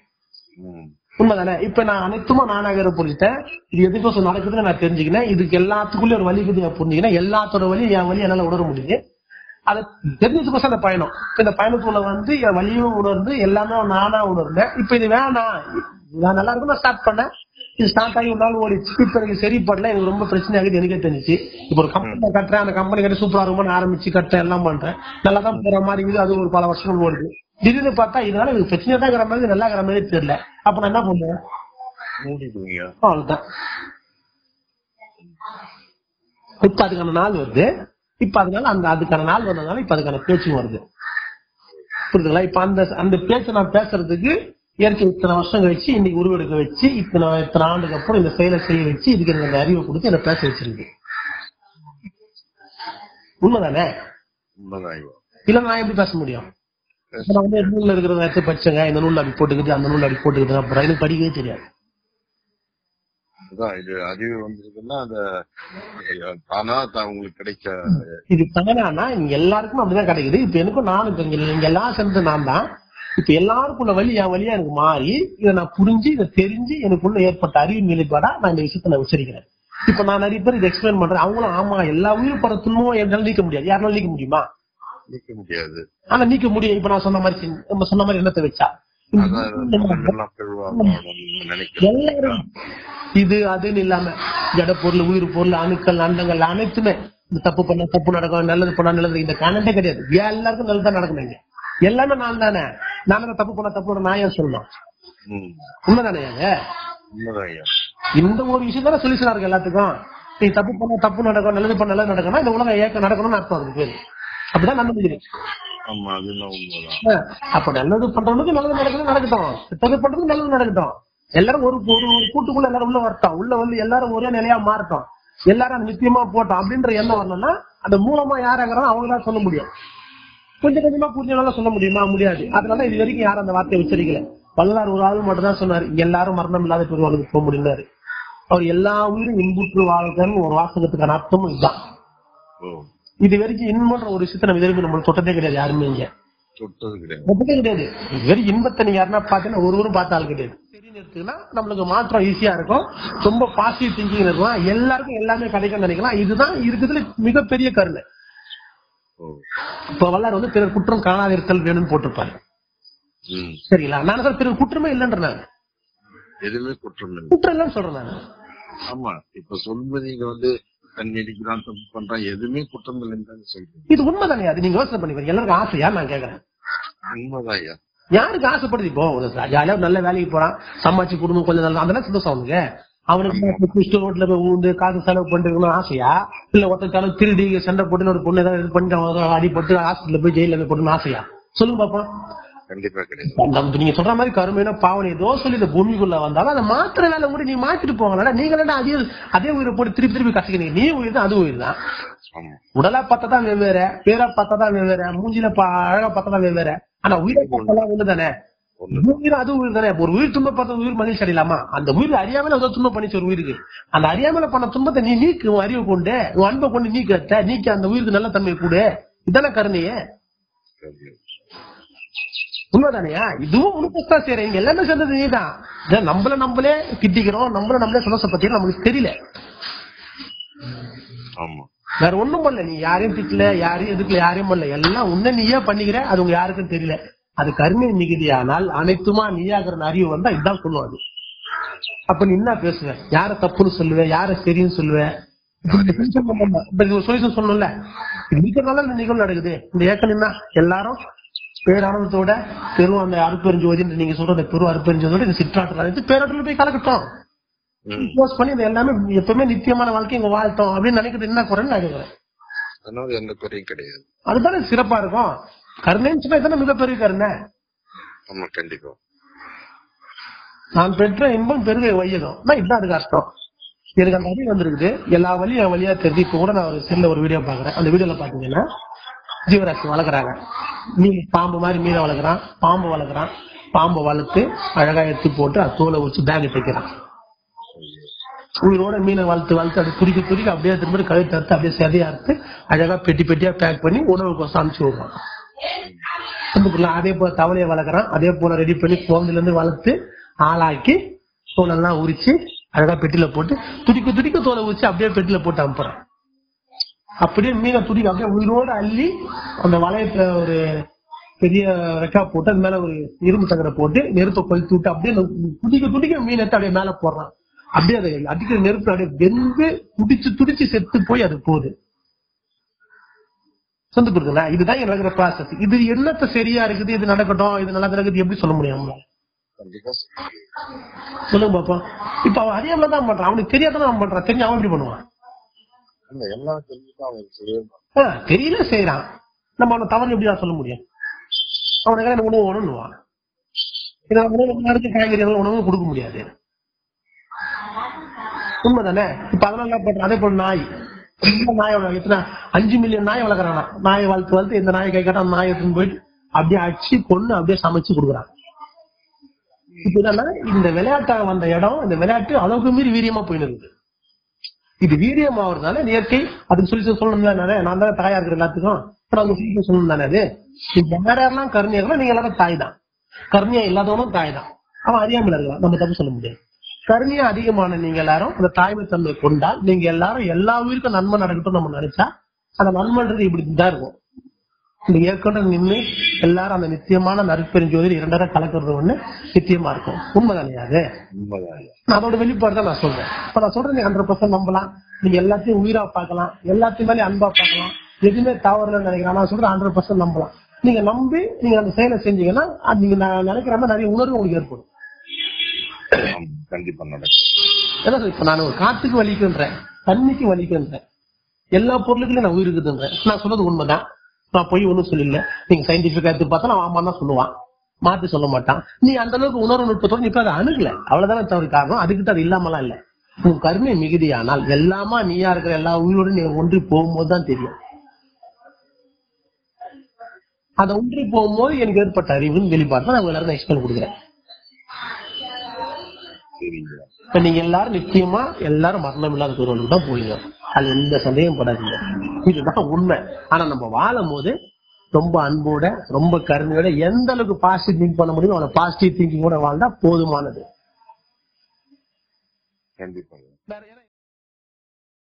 உண்மைதானே? இப்ப நான் அனைத்துமா நானாக புரிஞ்சுட்டேன். இது எதுக்கோசம் நடக்குதுன்னு நான் தெரிஞ்சுக்கினேன். இதுக்கு எல்லாத்துக்குள்ளே ஒரு வழி இருக்குது புரிஞ்சுக்கினேன். எல்லாத்தோட வழி என் வழி என்னால உணர முடியுது. அதை தெரிஞ்சதுக்கோசம் அந்த பயணம். இப்ப இந்த பயணத்துக்குள்ள என் வழியும் உணர்ந்து எல்லாமே நானா உணர்ந்தேன். இப்ப இது வேணாம், நான் நல்லா இருக்கும் நான் ஸ்டார்ட் பண்ணேன். இது ஸ்டார்ட் ஆகி ஒரு நாள் ஓடிச்சு. இப்ப எனக்கு சரிப்படல, எனக்கு ரொம்ப பிரச்சனை ஆகுது எனக்கே தெரிஞ்சிச்சு. இப்ப ஒரு கம்பெனி கட்டுறேன், அந்த கம்பெனி கட்டி சூப்பரா இருக்கும்னு ஆரம்பிச்சு கட்டுறேன், எல்லாம் பண்றேன், நல்லா தான் போற மாதிரி இருக்குது. அது ஒரு பல வருஷங்கள் ஓடுது. திடீர்னு பார்த்தா இதனால எனக்கு பிரச்சனை தான் இருக்கிற மாதிரி நல்லா இருக்கிற மாதிரி தெரியல. அப்ப நான் என்ன பண்ணுவேன்? அவ்வளவுதான். இப்ப அதுக்கான நாள் வருது. இப்ப அதனால அதுக்கான நாள் வந்ததுனால இப்ப அதுக்கான பேச்சும் வருது. புரியுதுங்களா? இப்ப அந்த பேச்சை நான் பேசுறதுக்கு இயற்கை இத்தனை வருஷம் கழிச்சு இன்னைக்கு உருவெடுக்க வச்சு இத்தனை ஆண்டுக்கு அப்புறம் இந்த செயலை செய்ய வச்சு இதுக்கு எனக்கு அந்த அறிவை கொடுத்து என்ன பேச வச்சிருக்கு. உண்மைதானே? இல்ல நான் எப்படி பேச முடியும்? நான் நூல்ல இருக்கிறத எடுத்து படிச்சேங்க, இந்த நூல்ல அப்படி போட்டுக்கிட்டு அந்த நூல்ல அப்படி போட்டுக்கிட்டு அப்புறம் எனக்கு படிக்கவே தெரியாது. அறிவு வந்திருக்குன்னா தானா உங்களுக்கு கிடைக்க இது தானா எல்லாருக்கும் அப்படிதான் கிடைக்குது. இப்ப எனக்கும் நானும் இங்க எல்லாம் சேர்ந்து நான் தான். இப்ப எல்லாருக்குள்ள வழி என் வழியா எனக்கு மாறி இதை நான் புரிஞ்சு இதை தெரிஞ்சு எனக்குள்ள ஏற்பட்ட அறிவு நிலைப்பாடா நான் இந்த விஷயத்த நான் உச்சரிக்கிறேன். இப்ப நான் நிறைய பேர் இதை எக்ஸ்பிளைன் பண்றேன். அவங்களும் ஆமா எல்லா உயிர் பட துன்பமும் என்னால நீக்க முடியாது. யாருனாலும் நீக்க முடியுமா? நீக்க முடியாது. ஆனா நீக்க முடியும். இப்ப நான் சொன்ன மாதிரி நம்ம சொன்ன மாதிரி என்னத்தை வச்சா எல்லாரும் இது அதுன்னு இல்லாம ஜட பொருள், உயிர் பொருள், அணுக்கள், அண்டங்கள் அனைத்துமே இந்த தப்பு பண்ண தப்பு நடக்கும், நல்லது பண்ணா நல்லது, இந்த கணக்கே கிடையாது. எல்லாருக்கும் நல்லதான் நடக்கணும். எல்லாமே நான் தானே. நானே தப்பு பண்ண தப்பு பண்ண நான் ஏன் சொல்லணும்? உண்மைதானே? இந்த ஒரு விஷயம் தானே சொல்யூஷனா இருக்கு எல்லாத்துக்கும். நீ தப்பு பண்ண தப்பு நடக்கும், நல்லது பண்ண நல்லது நடக்கணும், இந்த உலகம் ஏக்க நடக்கணும்னு அர்த்தம் அதுக்கு பேரு. அப்படிதான் நன்மை. அப்ப நல்லது பண்றவனுக்கு நல்லது நடக்கட்டும், கெட்டது பண்றது நல்லது நடக்கட்டும். எல்லாரும் ஒரு கூட்டுக்குள்ள எல்லாரும் உள்ள வரட்டும், உள்ள வந்து எல்லாரும் ஒரே நிலையா மாறட்டும், எல்லாரும் அது நிச்சயமா போட்டோம் அப்படின்ற எண்ணம் வரணும்னா அந்த மூலமா யாராங்கிறோம் அவங்கதான் சொல்ல முடியும். கொஞ்சம் கொஞ்சமா புரிஞ்சவங்க சொல்ல முடியுமா? முடியாது. அதனால இது வரைக்கும் யாரும் அந்த வார்த்தையை உச்சரிக்கல. வள்ளலார் ஒரு ஆள் மட்டும் தான் சொன்னாரு, எல்லாரும் மரணம் இல்லாத பெருவாளுக்கு போக முடியாது. அவர் எல்லா உயிரும் இன்புற்று வாழ்க்கைன்னு ஒரு வாசகத்துக்கான அர்த்தமும் இதுதான். இது வரைக்கும் இன்பன்ற ஒரு விஷயத்த நம்ம இது நம்ம தொட்டதே கிடையாது. யாருமே இங்க தொட்டதே கிடையாது. இது வரைக்கும் இன்பத்தை நீங்க யாருன்னா பாத்தீங்கன்னா ஒருவரும் பார்த்த ஆள் கிடையாது. தெரிஞ்சுன்னா நம்மளுக்கு மாற்றம் ஈஸியா இருக்கும், ரொம்ப பாசிட்டிவ் திங்கிங் இருக்கும், எல்லாருக்கும் எல்லாமே கிடைக்கும் நினைக்கலாம். இதுதான் இருக்குதுல மிகப்பெரிய கருணை. இப்ப வல்லார் வந்து பிறர் குற்றம் காணாதிருத்தல் வேணும்னு போட்டிருப்பாரு. சரிங்களா? நான் சொல்ற பிறர் குற்றமே இல்லைன்ற எதுவுமே குற்றம் இல்லைன்னு சொல்றேன் நான். ஆமா, இப்ப சொல்வது நீங்க வந்து தண்ணடிக்கிறான் தப்பு பண்றான் எதுவுமே குற்றம் இல்லைன்னு சொல்றீங்க. இது உண்மைதானே? அது நீங்க யோசனை பண்ணி பாருங்க. எல்லாருக்கும் ஆசையா நான் கேக்குறேன். உண்மைதான். யாருக்கு ஆசைப்படுது? இப்போ ஜாலியா நல்ல வேலைக்கு போறான், சம்பாதிச்சு குடும்பம் கொஞ்சம் நல்லா, அதெல்லாம் சந்தோஷம் அவனுக்கு. அவனுக்கு ரோட்ல போய் காசு செலவு பண்ணிட்டு ஆசையா? இல்ல ஒருத்தர் திருடி சண்டை போட்டு ஒரு பொண்ணு ஏதாவது இது பண்ணி அடிபட்டு ஹாஸ்பிட்டல்ல போய் ஜெயில போட்டுன்னு ஆசையா? சொல்லுங்க பாப்போம். கண்டிப்பா கிடையாது. நீங்க சொல்ற மாதிரி கருமையான பாவனை ஏதோ சொல்லி இந்த பூமிக்குள்ள வந்தாலும் அதை மாத்திர வேலை கூட நீ மாத்திட்டு போங்களா? நீங்க அதே உயிரை போட்டு திருப்பி திருப்பி கசிக்கிறீங்க. நீ உயிர் தான், அது உயிர் தான். உடலா பார்த்ததான் வெவ்வேறு, பேரா பார்த்ததான் வெவ்வேறு, மூஞ்சில அழகா பார்த்ததான் வெவ்வேறு. ஆனா உயிரை பார்த்தலாம் ஒண்ணு தானே. உயிர் அது உயிர் தானே. ஒரு உயிர் துன்ப பார்த்த உயிர் மகிழ்ச்சி அடையலாமா? அந்த உயிர் அறியாமல ஏதோ துன்பம் பண்ணிச்சு ஒரு உயிருக்கு. அந்த அறியாமல பண்ண துன்பத்தை நீ நீக்கு, உன் அறிவை கொண்டு உன் அன்பை கொண்டு நீக்கி அந்த உயிருக்கு நல்ல தன்மை கூடு. இதானே கருணையே. உண்மைதானையா? இதுவும் உனக்கு செய்யறீங்க. எல்லாமே சேர்ந்தது நீதான். நம்மளே திட்டிக்கிறோம், நம்மளே சந்தோஷப்பத்தியும் நமக்கு தெரியல. வேற ஒண்ணும் பண்ணல. நீ யாரையும் திட்டல, யாரையும் எதுக்கல, யாரையும் பண்ணல. எல்லாம் உன்ன நீயே பண்ணிக்கிற. அது உங்க யாருக்கும் தெரியல. அது கருணை நிகழ்ச்சியானால் அனைத்துமா நீயாகிற அறிவு வந்தா இதுதான் சொல்லுவாது. அப்ப நீ என்ன பேசுவ? யார தப்புன்னு சொல்லுவேன், யார சரின்னு சொல்லுவேன். சொல்யூஷன் சொல்லணும்ல. இருக்கிறதுனால இந்த நிகழ்வு நடக்குது. இந்த ஏக்கம்னா எல்லாரும் பேரானந்தத்தோட பெரும் அந்த அருப்பெருஞ்சோதி நீங்க சொல்ற அந்த பெரும் அருப்பெருஞ்சோதியோட இந்த சிற்றாற்றல் பேராற்றல போய் கலக்கட்டும். பண்ணி இந்த எல்லாமே எப்பவுமே நித்தியமான வாழ்க்கை இங்க வாழ்த்தோம் அப்படின்னு நினைக்கிறது என்ன குறைன்னு நினைக்கிறேன். எந்த குறையும் கிடையாது. அதுதானே சிறப்பா இருக்கும். கருணைன்னு சொன்னா இதுதானே மிகப்பெரிய கருணை. ஆமா, கண்டிப்பா. நான் பெற்ற இன்பம் பெருகை வையகம் இதுதான் அதுக்கு அர்த்தம். எனக்கு அந்த அறிவு வந்திருக்குது. எல்லா வழியும் என் வழியா தெரிஞ்சு இப்ப கூட நான் ஒரு செல்ல ஒரு வீடியோ பாக்குறேன். அந்த வீடியோல பாத்தீங்கன்னா ஜீவராசி வளர்க்குறாங்க. பாம்பு மாதிரி மீனை வளர்க்குறான், பாம்பு வளர்க்குறான். பாம்பை வளர்த்து அழகா எடுத்து போட்டு அது தோலை வச்சு பேக் தைக்கிறான். உயிரோட மீனை வளர்த்து அது துடிக்க அப்படியே திரும்ப கழுத்து அறுத்து அப்படியே சதையா அறுத்து அழகா பெட்டி பெட்டியா பேக் பண்ணி உணவுக்கு அனுப்பிச்சு விடுறான். அதே போல தவளையை வளர்க்குறான். அதே போல ரெடி பண்ணி குழந்தைல இருந்து வளர்த்து ஆளாக்கி தோலெல்லாம் உரிச்சு அழகா பெட்டியில போட்டு துடிக்க தோலை உரிச்சு அப்படியே பெட்டியில போட்டு அனுப்புறான். அப்படியே மீனை துடிக்க அப்படியே உயிரோட அள்ளி அந்த வளையத்துல ஒரு பெரிய ரெக்கா போட்டு அது மேல ஒரு இரும்பு தகரை போட்டு நெருப்பை கொளுத்து விட்டு அப்படியே துடிக்க மீன் எடுத்து அப்படியே மேல போடுறான். அப்படியே அதை அடிக்கிற நெருப்பு அப்படியே வெந்து துடிச்சு செத்து போய் அது போகுது. சொந்த கொடுக்குங்களா? இதுதான் நடக்கிற ப்ராசஸ். இது என்னத்த சரியா இருக்குது, இது நடக்கட்டும், இது நல்லா நடக்குது எப்படி சொல்ல முடியும்? சொல்லுங்க பாப்போம். இப்ப அவன் அறியாம தான் பண்றான். அவனுக்கு தெரியாதான் அவன் பண்றான். தெரிஞ்சு அவன் எப்படி பண்ணுவான்? தெரியல செய்யறான். நம்ம அவனை தவறு எப்படி சொல்ல முடியும்? அவனுக்காக எனக்கு உணவு வேணும்னுவான். காய்கறி உணவு கொடுக்க முடியாது. உண்மைதானே? இப்ப அதெல்லாம் என்ன பண்றான்? அதே போல நாய் எத்தனை 5 மில்லியன் நாய் வளர்க்குறானா. நாயை வளர்த்து இந்த நாயை கை கட்ட நாயை எடுத்துன்னு போயிட்டு அப்படியே அடிச்சு பொண்ணு அப்படியே சமைச்சு கொடுக்குறான். இப்ப என்னன்னா இந்த விளையாட்டாக வந்த இடம், இந்த விளையாட்டு அளவுக்கு மீறி வீரியமா போயின்னு இருக்குது. இது வீரியம் ஆகுறதுனால இயற்கை அதுக்கு சொல்லணும்ல. நான் தான் தாயா இருக்கிற எல்லாத்துக்கும் சொல்லணும் தானே. அது யாரெல்லாம் கருணையா நீங்க எல்லாரும் தாய் தான். கருணையா இல்லாதவனும் தாய் தான். அவன் அறியாமல் இருக்கலாம், நம்ம தப்பு சொல்ல முடியாது. கருணையா அதிகமான நீங்க எல்லாரும் அந்த தாய்மை தன்மை கொண்டால் நீங்க எல்லாரும் எல்லா உயிருக்கும் நன்மை நடக்கட்டும் நம்ம நினைச்சா அந்த நன்மைன்றது இப்படிதான் இருக்கும். இந்த ஏற்கனவே நின்று எல்லாரும் அந்த நித்தியமான நற்பெருஞ்சோதில் 2 கலக்கிறது ஒண்ணு நித்தியமா இருக்கும். உண்மைதானே? அது அதோட வெளிப்பாடு தான் நான் சொல்றேன். இப்ப நான் சொல்றேன், நீ 100% நம்பலாம். நீங்க எல்லாத்தையும் உயிரா பார்க்கலாம், எல்லாத்தையும் மேலே அன்பா பார்க்கலாம், எதுவுமே தவறுன்னு நினைக்கிறேன். நான் சொல்றேன் 100% நம்பலாம். நீங்க நம்பி நீங்க அந்த செயலை செஞ்சீங்கன்னா நீங்க நினைக்கிற மாதிரி நிறைய உணர்வு உங்களுக்கு ஏற்படும். கண்டிப்பா நடக்கும். இப்ப நான் ஒரு காத்துக்கு வலிக்குன்றேன், தண்ணிக்கு வலிக்குன்றேன், எல்லா பொருளுக்குலயும் நான் உயிர் இருக்குதுன்றேன். நான் சொன்னது உண்மைதான், நான் போய் ஒண்ணும் சொல்லல. நீங்க சயின்டிபிக்கா எடுத்து பார்த்தா நான் ஆமா தான் சொல்லுவான், மாத்தி சொல்ல மாட்டான். நீ அந்த அளவுக்கு உணர்வு நுட்பத்தோட இப்ப அதை அணுகல, அவ்வளவுதானே தவிர காரணம். அதுக்கிட்ட அது இல்லாமலாம் இல்ல. உன் கருணை மிகுதியானால் எல்லாமா நீயா இருக்கிற எல்லா உயிரோடு நீ ஒன்றி போகும்போதுதான் தெரியும். அதை ஒன்றி போகும்போது எனக்கு ஏற்பட்ட அறிவுன்னு வெளிப்பாடு நான் எல்லாரும் எக்ஸ்பிளைன் கொடுக்குறேன். இப்ப நீங்க எல்லாரும் நிச்சயமா எல்லாரும் மரணம் இல்லாத பெருவளுக்கு தான் போவீங்க, அது எந்த சந்தேகம் படாதீங்க, இதுதான் உண்மை. ஆனா நம்ம வாழும் போது ரொம்ப அன்போட ரொம்ப கருணையோட எந்த அளவுக்கு பாசிட்டிவ் திங்க் பண்ண முடியும் அவளை பாசிட்டிவ் திங்கிங்கோட வாழ்ந்தா போதுமானது. கண்டிப்பா.